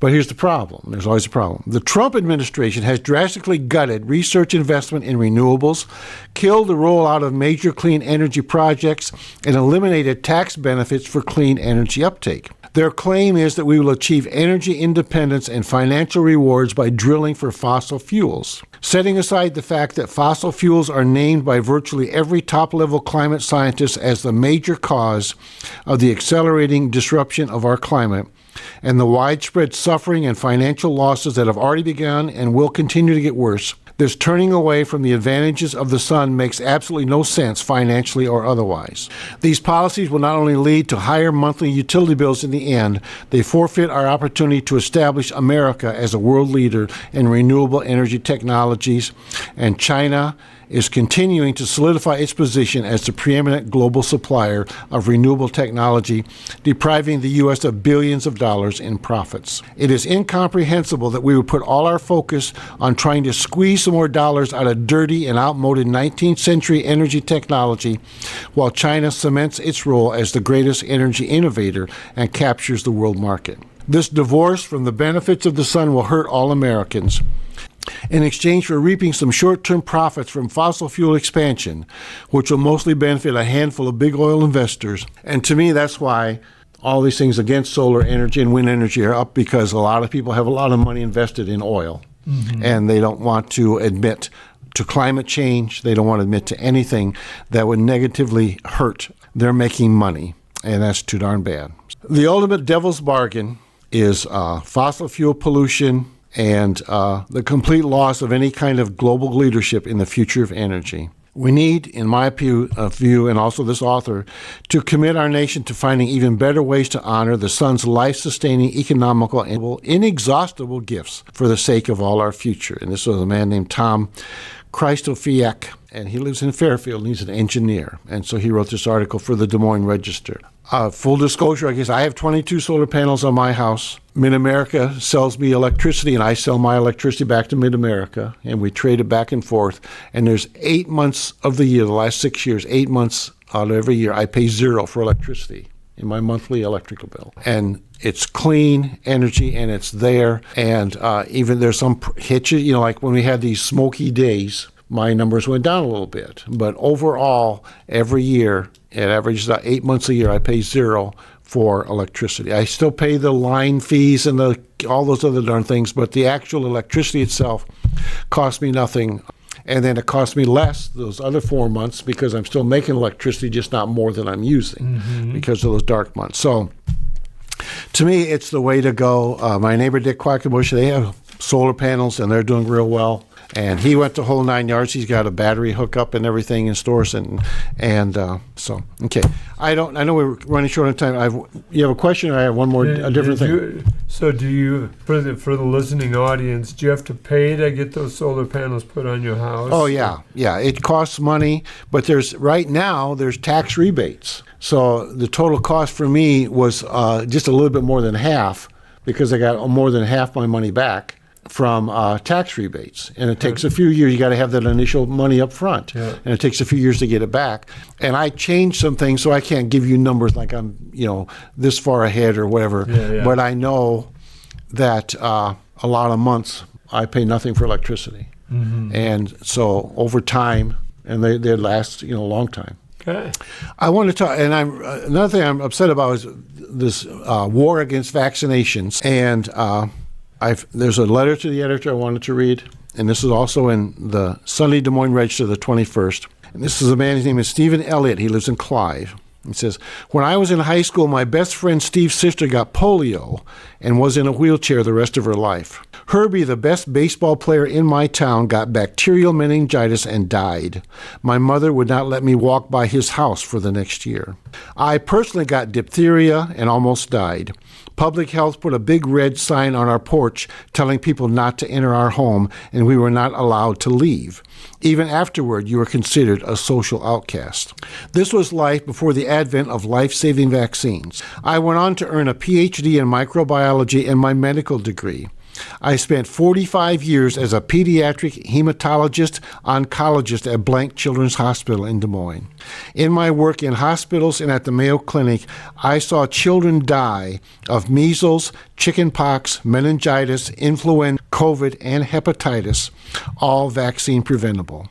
But here's the problem. There's always a problem. The Trump administration has drastically gutted research investment in renewables, killed the rollout of major clean energy projects, and eliminated tax benefits for clean energy uptake. Their claim is that we will achieve energy independence and financial rewards by drilling for fossil fuels. Setting aside the fact that fossil fuels are named by virtually every top-level climate scientist as the major cause of the accelerating disruption of our climate, and the widespread suffering and financial losses that have already begun and will continue to get worse, this turning away from the advantages of the sun makes absolutely no sense financially or otherwise. These policies will not only lead to higher monthly utility bills in the end, they forfeit our opportunity to establish America as a world leader in renewable energy technologies, and China is continuing to solidify its position as the preeminent global supplier of renewable technology, depriving the U.S. of billions of dollars in profits. It is incomprehensible that we would put all our focus on trying to squeeze some more dollars out of dirty and outmoded 19th century energy technology, while China cements its role as the greatest energy innovator and captures the world market. This divorce from the benefits of the sun will hurt all Americans. In exchange for reaping some short-term profits from fossil fuel expansion, which will mostly benefit a handful of big oil investors. And to me, that's why all these things against solar energy and wind energy are up, because a lot of people have a lot of money invested in oil, and they don't want to admit to climate change. They don't want to admit to anything that would negatively hurt their making money, and that's too darn bad. The ultimate devil's bargain is fossil fuel pollution and the complete loss of any kind of global leadership in the future of energy. We need, in my view, and also this author, to commit our nation to finding even better ways to honor the sun's life-sustaining, economical, and inexhaustible gifts for the sake of all our future. And this was a man named Tom Christofiak, and he lives in Fairfield, and he's an engineer. And so he wrote this article for the Des Moines Register. Full disclosure, I guess I have 22 solar panels on my house. Mid-America sells me electricity, and I sell my electricity back to Mid-America, and we trade it back and forth. And there's 8 months of the year, the last 6 years, 8 months out of every year, I pay zero for electricity in my monthly electrical bill. And it's clean energy, and it's there. And even there's some hitches, like when we had these smoky days, my numbers went down a little bit. But overall, every year, it averages about 8 months a year, I pay zero for electricity. I still pay the line fees and all those other darn things, but the actual electricity itself costs me nothing. And then it costs me less those other 4 months because I'm still making electricity, just not more than I'm using because of those dark months. So to me, it's the way to go. My neighbor Dick Quackenbush, they have solar panels and they're doing real well. And he went the whole 9 yards. He's got a battery hookup and everything in stores, and so okay. I know we're running short on time. You have a question, or I have one more a different thing. So do you, for the listening audience, do you have to pay to get those solar panels put on your house? Oh yeah. It costs money, but right now there's tax rebates. So the total cost for me was just a little bit more than half, because I got more than half my money back from tax rebates, and it takes a few years. You got to have that initial money up front, and it takes a few years to get it back. And I changed some things, so I can't give you numbers like I'm, this far ahead or whatever. But I know that a lot of months I pay nothing for electricity, and so over time, and they last a long time. Okay. I want to talk, and another thing I'm upset about is this war against vaccinations, and there's a letter to the editor I wanted to read, and this is also in the Sunday Des Moines Register, the 21st. And this is a man, his name is Stephen Elliott. He lives in Clive. He says, when I was in high school, my best friend Steve's sister got polio and was in a wheelchair the rest of her life. Herbie, the best baseball player in my town, got bacterial meningitis and died. My mother would not let me walk by his house for the next year. I personally got diphtheria and almost died. Public Health put a big red sign on our porch telling people not to enter our home, and we were not allowed to leave. Even afterward, you were considered a social outcast. This was life before the advent of life-saving vaccines. I went on to earn a PhD in microbiology and my medical degree. I spent 45 years as a pediatric hematologist oncologist at Blank Children's Hospital in Des Moines. In my work in hospitals and at the Mayo Clinic, I saw children die of measles, chickenpox, meningitis, influenza, COVID, and hepatitis, all vaccine preventable.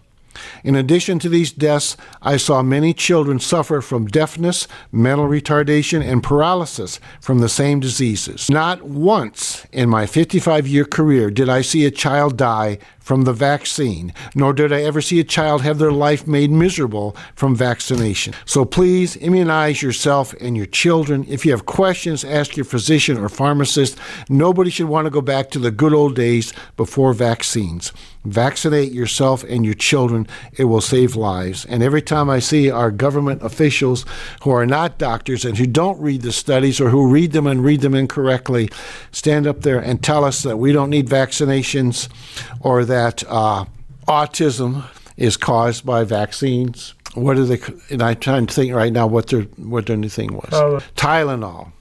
In addition to these deaths, I saw many children suffer from deafness, mental retardation, and paralysis from the same diseases. Not once in my 55-year career did I see a child die from the vaccine, nor did I ever see a child have their life made miserable from vaccination. So please immunize yourself and your children. If you have questions, ask your physician or pharmacist. Nobody should want to go back to the good old days before vaccines. Vaccinate yourself and your children. It will save lives. And every time I see our government officials who are not doctors and who don't read the studies, or who read them and read them incorrectly, stand up there and tell us that we don't need vaccinations, or that autism is caused by vaccines. What are they? And I'm trying to think right now what their new thing was. Tylenol.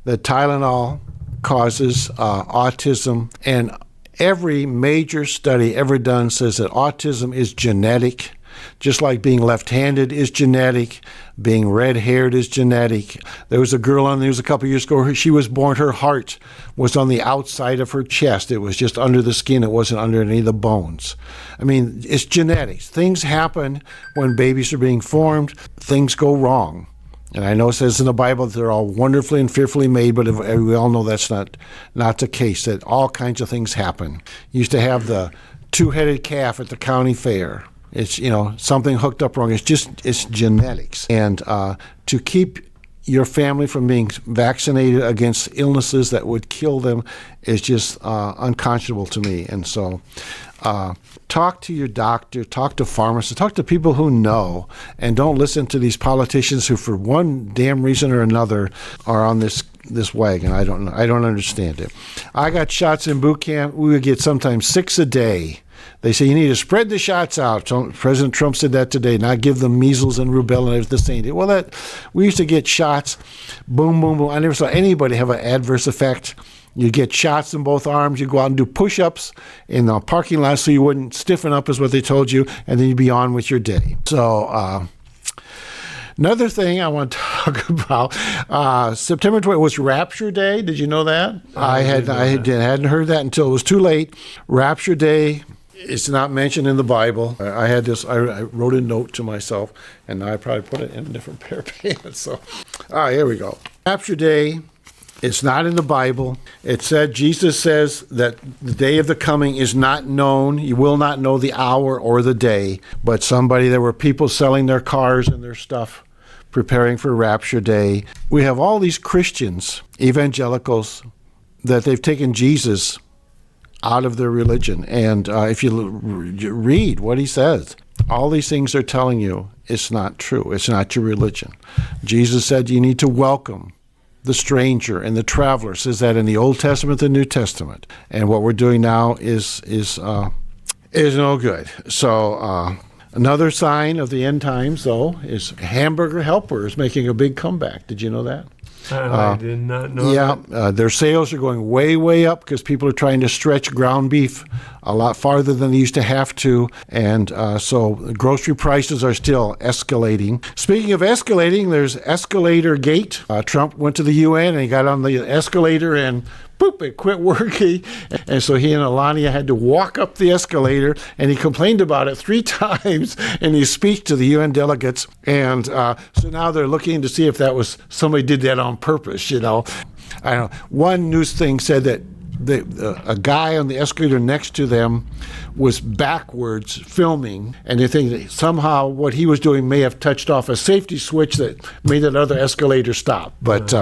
The Tylenol causes autism, and every major study ever done says that autism is genetic, just like being left-handed is genetic, being red-haired is genetic. There was a girl on the news a couple years ago, she was born, her heart was on the outside of her chest. It was just under the skin. It wasn't under any of the bones. I mean, it's genetics. Things happen when babies are being formed. Things go wrong. And I know it says in the Bible that they're all wonderfully and fearfully made, but we all know that's not the case, that all kinds of things happen. You used to have the two-headed calf at the county fair. It's, something hooked up wrong. It's genetics. And to keep your family from being vaccinated against illnesses that would kill them is just unconscionable to me. And so talk to your doctor, talk to pharmacists, talk to people who know, and don't listen to these politicians who, for one damn reason or another, are on this wagon. I don't know. I don't understand it. I got shots in boot camp. We would get sometimes 6 a day. They say you need to spread the shots out. President Trump said that today, not give them measles and rubella and the same. Well, we used to get shots, boom, boom, boom. I never saw anybody have an adverse effect. You get shots in both arms. You go out and do push-ups in the parking lot so you wouldn't stiffen up, is what they told you, and then you'd be on with your day. So another thing I want to talk about, September 20th was Rapture Day. Did you know that? I hadn't heard that until it was too late. Rapture Day It's not mentioned in the Bible. I had this, I wrote a note to myself, and now I probably put it in a different pair of pants. So, all right, here we go. Rapture Day, it's not in the Bible. It said, Jesus says that the day of the coming is not known. You will not know the hour or the day. But there were people selling their cars and their stuff, preparing for Rapture Day. We have all these Christians, evangelicals, that they've taken Jesus out of their religion. And if you read what he says, all these things are telling you it's not true. It's not your religion. Jesus said you need to welcome the stranger and the traveler. It says that in the Old Testament, the New Testament. And what we're doing now is no good. So another sign of the end times, though, is Hamburger Helper is making a big comeback. Did you know that? I did not know that. Their sales are going way, way up because people are trying to stretch ground beef a lot farther than they used to have to. And so grocery prices are still escalating. Speaking of escalating, there's escalator gate. Trump went to the UN and he got on the escalator and boop, it quit working. And so he and Alania had to walk up the escalator, and he complained about it 3 times in his speech to the UN delegates. And so now they're looking to see if somebody did that on purpose, I don't know. One news thing said that a guy on the escalator next to them was backwards filming, and they think that somehow what he was doing may have touched off a safety switch that made that other escalator stop. But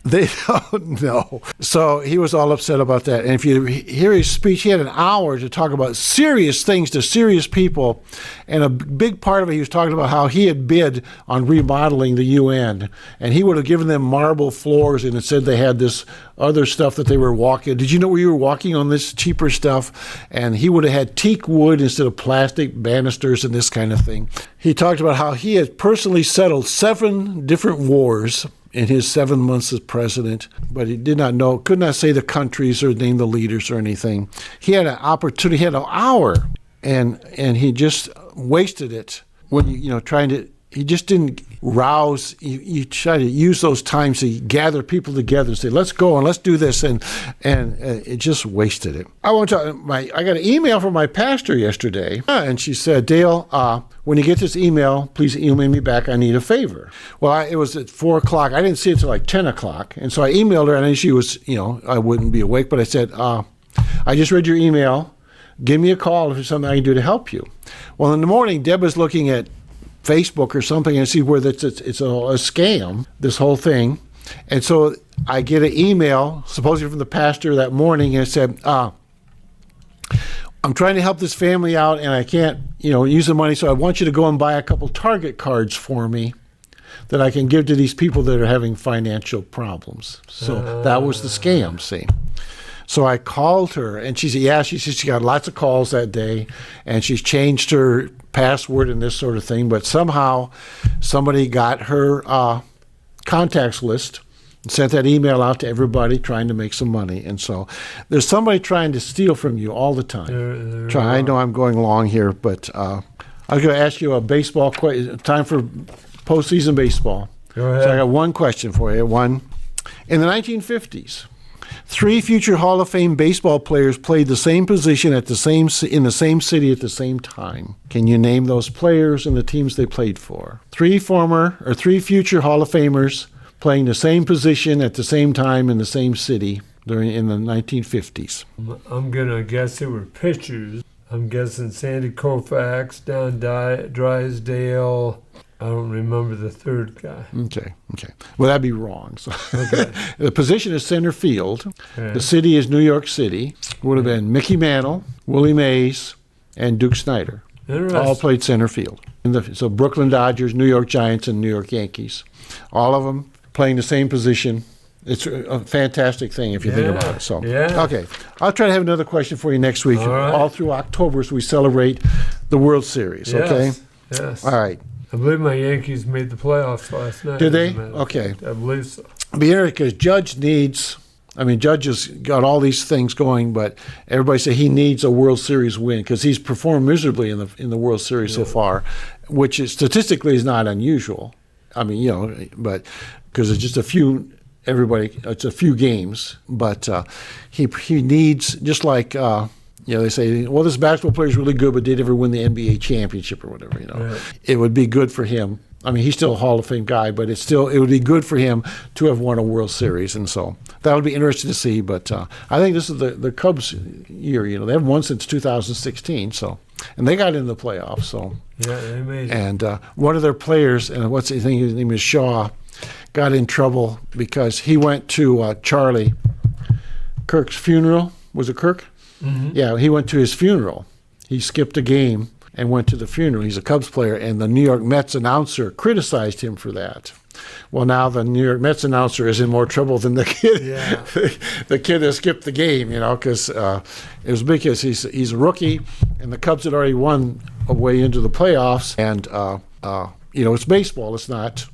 they don't know. So he was all upset about that. And if you hear his speech, he had an hour to talk about serious things to serious people. And a big part of it, he was talking about how he had bid on remodeling the UN. And he would have given them marble floors, and it said they had this other stuff that they were walking. Did you know we were walking on this cheaper stuff? And he would have had teak wood instead of plastic banisters and this kind of thing. He talked about how he had personally settled 7 different wars in his 7 months as president, but he could not say the countries or name the leaders or anything. He had an opportunity, he had an hour, and he just wasted it when he just didn't rouse. You try to use those times to gather people together and say, let's go and let's do this, and it just wasted it. I got an email from my pastor yesterday, and she said, Dale, when you get this email, please email me back. I need a favor. Well, it was at 4 o'clock. I didn't see it until like 10 o'clock. And so I emailed her, and she was, I wouldn't be awake, but I said, I just read your email. Give me a call if there's something I can do to help you. Well, in the morning, Deb was looking at Facebook or something and see where it's a scam, this whole thing. And so I get an email, supposedly from the pastor that morning, and it said, I'm trying to help this family out, and I can't, use the money, so I want you to go and buy a couple Target cards for me that I can give to these people that are having financial problems. So that was the scam, see. So I called her, and she said, she got lots of calls that day, and she's changed her password and this sort of thing, but somehow somebody got her contacts list and sent that email out to everybody trying to make some money. And so there's somebody trying to steal from you all the time. I know I'm going long here, but I was going to ask you a baseball question. Time for postseason baseball. Go ahead. So I got one question for you. In the 1950s, 3 future Hall of Fame baseball players played the same position in the same city at the same time. Can you name those players and the teams they played for? 3 future Hall of Famers playing the same position at the same time in the same city in the 1950s. I'm going to guess they were pitchers. I'm guessing Sandy Koufax, Don Drysdale. I don't remember the third guy. Okay. Well, that'd be wrong. So okay. The position is center field. Okay. The city is New York City. Would have been Mickey Mantle, Willie Mays, and Duke Snider. All played center field. So Brooklyn Dodgers, New York Giants, and New York Yankees. All of them playing the same position. It's a fantastic thing if you think about it. So, okay. I'll try to have another question for you next week. All through October, as we celebrate the World Series, okay? Yes. All right. I believe my Yankees made the playoffs last night. Did they? Okay. I believe so. Because Judge has got all these things going, but everybody say he needs a World Series win because he's performed miserably in the World Series so far, which statistically is not unusual. But because it's just a few it's a few games, but he needs, just like they say, well, this basketball player is really good, but did ever win the NBA championship or whatever, Right. It would be good for him. I mean, he's still a Hall of Fame guy, but it would be good for him to have won a World Series. And so that would be interesting to see. But I think this is the Cubs year. They haven't won since 2016. So, and they got into the playoffs. So, yeah, amazing. And one of their players, and his name is Shaw, got in trouble because he went to Charlie Kirk's funeral. Was it Kirk? Mm-hmm. Yeah, he went to his funeral. He skipped a game and went to the funeral. He's a Cubs player, and the New York Mets announcer criticized him for that. Well, now the New York Mets announcer is in more trouble than the kid. Yeah. The kid that skipped the game, because it was because he's a rookie, and the Cubs had already won a way into the playoffs, and it's baseball. It's not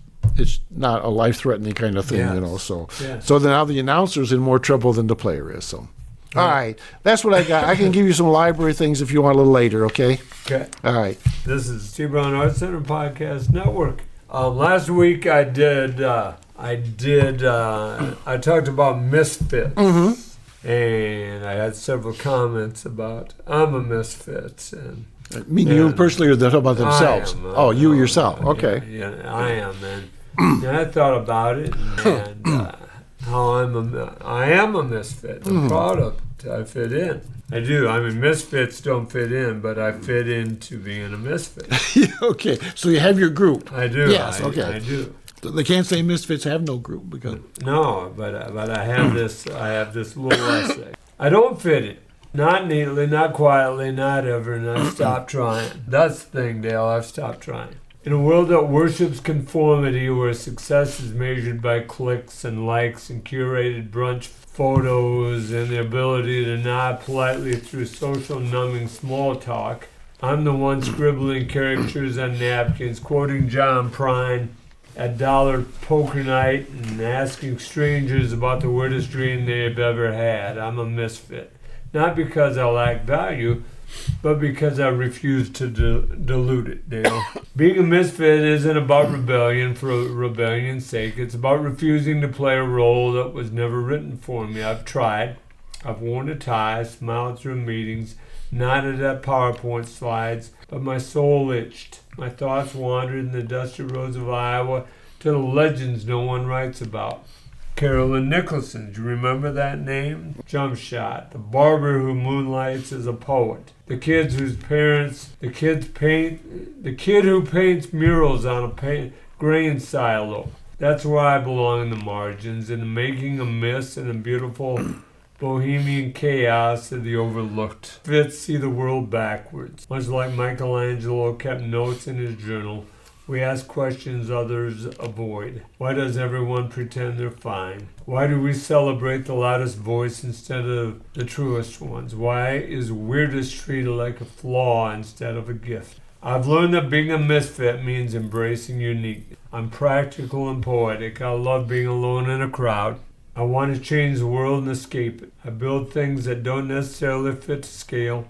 a life-threatening kind of thing, Yes. So now the announcer's in more trouble than the player is. So. All right, that's what I got. I can give you some library things if you want a little later, okay? Okay. All right. This is T Brown Arts Center Podcast Network. Last week I talked about misfits, and I had several comments about I'm a misfit. And Meaning you personally, or they're talking about themselves? You yourself. Okay. Yeah, I am, and I thought about it, and how I am a misfit. I'm proud of it. I fit in. I do. I mean, misfits don't fit in, but I fit into being a misfit. Okay, so you have your group. I do. Yes. Okay. I do. They can't say misfits have no group because. No, but I have this. I have this little essay. I don't fit it. Not neatly, not quietly, not ever, and I've stopped trying. That's the thing, Dale. I've stopped trying. In a world that worships conformity, where success is measured by clicks and likes and curated brunch photos and the ability to nod politely through social numbing small talk, I'm the one scribbling caricatures on napkins, quoting John Prine at dollar poker night and asking strangers about the weirdest dream they've ever had. I'm a misfit. Not because I lack value, but because I refuse to dilute it, Dale. Being a misfit isn't about rebellion for rebellion's sake. It's about refusing to play a role that was never written for me. I've tried. I've worn a tie, smiled through meetings, nodded at PowerPoint slides, but my soul itched. My thoughts wandered in the dusty roads of Iowa to the legends no one writes about. Carolyn Nicholson, do you remember that name? Jump Shot, the barber who moonlights as a poet, the kid who paints murals on a grain silo. That's where I belong in the margins, in the making a mist and a beautiful bohemian chaos of the overlooked. Fits see the world backwards. Much like Michelangelo kept notes in his journal, we ask questions others avoid. Why does everyone pretend they're fine? Why do we celebrate the loudest voice instead of the truest ones? Why is weirdest treated like a flaw instead of a gift? I've learned that being a misfit means embracing uniqueness. I'm practical and poetic. I love being alone in a crowd. I want to change the world and escape it. I build things that don't necessarily fit to scale.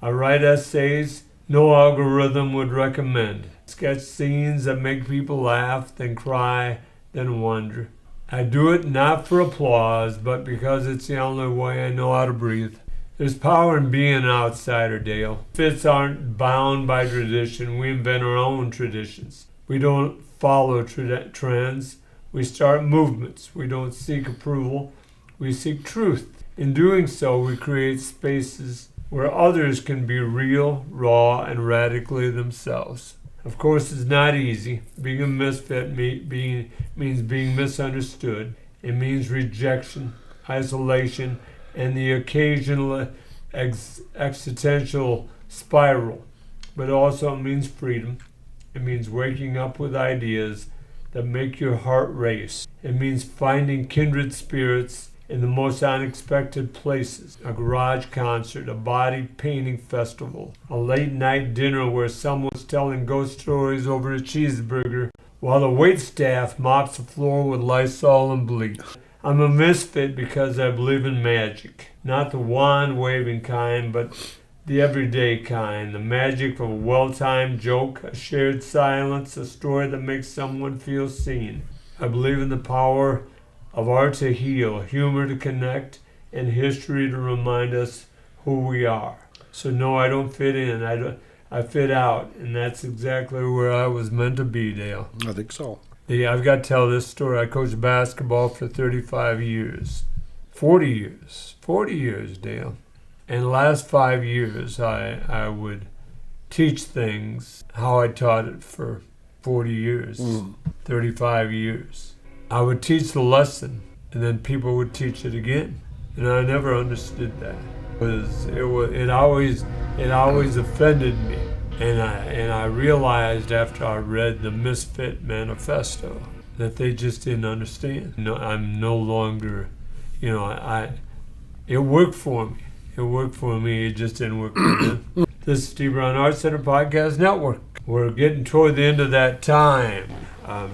I write essays no algorithm would recommend. Sketch scenes that make people laugh, then cry, then wonder. I do it not for applause, but because it's the only way I know how to breathe. There's power in being an outsider, Dale. Fits aren't bound by tradition. We invent our own traditions. We don't follow trends. We start movements. We don't seek approval. We seek truth. In doing so, we create spaces where others can be real, raw, and radically themselves. Of course, it's not easy. Being a misfit means being misunderstood. It means rejection, isolation, and the occasional existential spiral. But also it means freedom. It means waking up with ideas that make your heart race. It means finding kindred spirits in the most unexpected places. A garage concert, a body painting festival, a late night dinner where someone's telling ghost stories over a cheeseburger while the waitstaff mops the floor with Lysol and bleach. I'm a misfit because I believe in magic. Not the wand-waving kind, but the everyday kind. The magic of a well-timed joke, a shared silence, a story that makes someone feel seen. I believe in the power of art to heal, humor to connect, and history to remind us who we are. So no, I don't fit in. I fit out, and that's exactly where I was meant to be, Dale. I think so. I've got to tell this story. I coached basketball for 35 years. 40 years, Dale. And the last 5 years, I would teach things how I taught it for 40 years, 35 years. I would teach the lesson, and then people would teach it again. And I never understood that. It always offended me. And I realized after I read the Misfit Manifesto that they just didn't understand. I'm no longer, it worked for me. It just didn't work for them. This is Steve Brown Arts Center Podcast Network. We're getting toward the end of that time,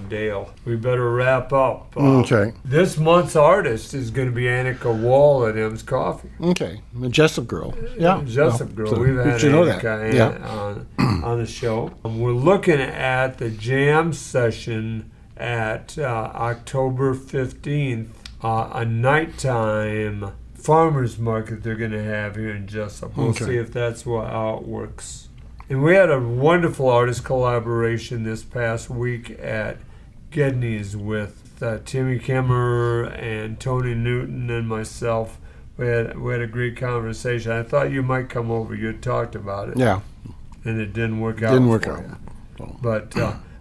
Dale. We better wrap up. Okay. This month's artist is going to be Annika Wall at M's Coffee. Okay. The Jesup girl. Yeah. Jesup girl. So We've had Annika on the show. We're looking at the jam session at October 15th, a nighttime farmers market they're going to have here in Jesup. We'll see if that's how it works. And we had a wonderful artist collaboration this past week at Gedney's with Timmy Kimmer and Tony Newton and myself. We had a great conversation. I thought you might come over. You had talked about it. Yeah. And it didn't work out. Didn't work out. You. But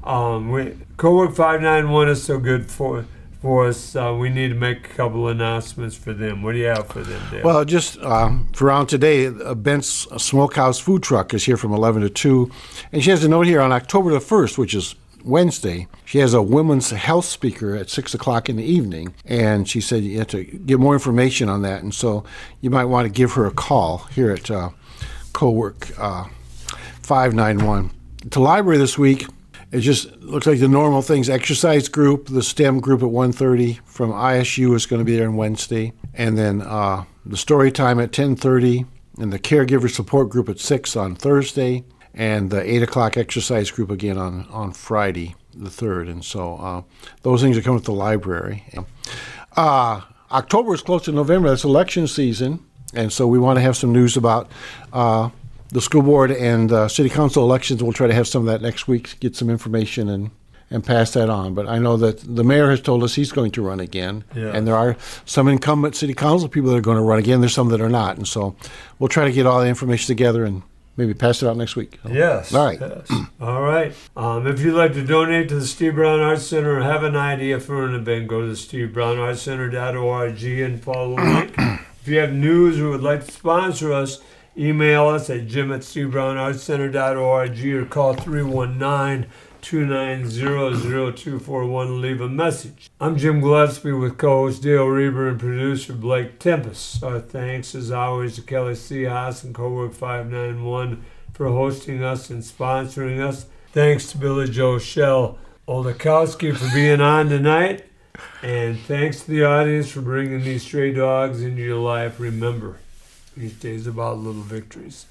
Cowork 591 is so good for us. We need to make a couple announcements for them. What do you have for them, Dale? Well, just for around today, Bent's Smokehouse Food Truck is here from 11 to 2. And she has a note here on October the 1st, which is Wednesday. She has a women's health speaker at 6 o'clock in the evening. And she said you have to get more information on that. And so you might want to give her a call here at Cowork 591. The library this week, it just looks like the normal things. Exercise group, the STEM group at 1:30 from ISU is going to be there on Wednesday. And then the story time at 10:30 and the caregiver support group at 6 on Thursday. And the 8 o'clock exercise group again on Friday the 3rd. And so those things are coming to the library. October is close to November. That's election season. And so we want to have some news about the school board and city council elections. We'll try to have some of that next week, get some information and pass that on. But I know that the mayor has told us he's going to run again. Yeah. And there are some incumbent city council people that are going to run again. There's some that are not. And so we'll try to get all the information together and maybe pass it out next week. So, yes. All right. Yes. All right. If you'd like to donate to the Steve Brown Arts Center or have an idea for an event, go to the stevebrownartscenter.org and follow the link. If you have news or would like to sponsor us, email us at jim@stevebrownartscenter.org or call 319-290-0241 and leave a message. I'm Jim Gillespie with co-host Dale Rueber and producer Blake Tempus. Our thanks, as always, to Kelly C. Haas and Cowork 591 for hosting us and sponsoring us. Thanks to Billie Jo Schell Oldakowski for being on tonight. And thanks to the audience for bringing these stray dogs into your life. Remember, each day is about little victories.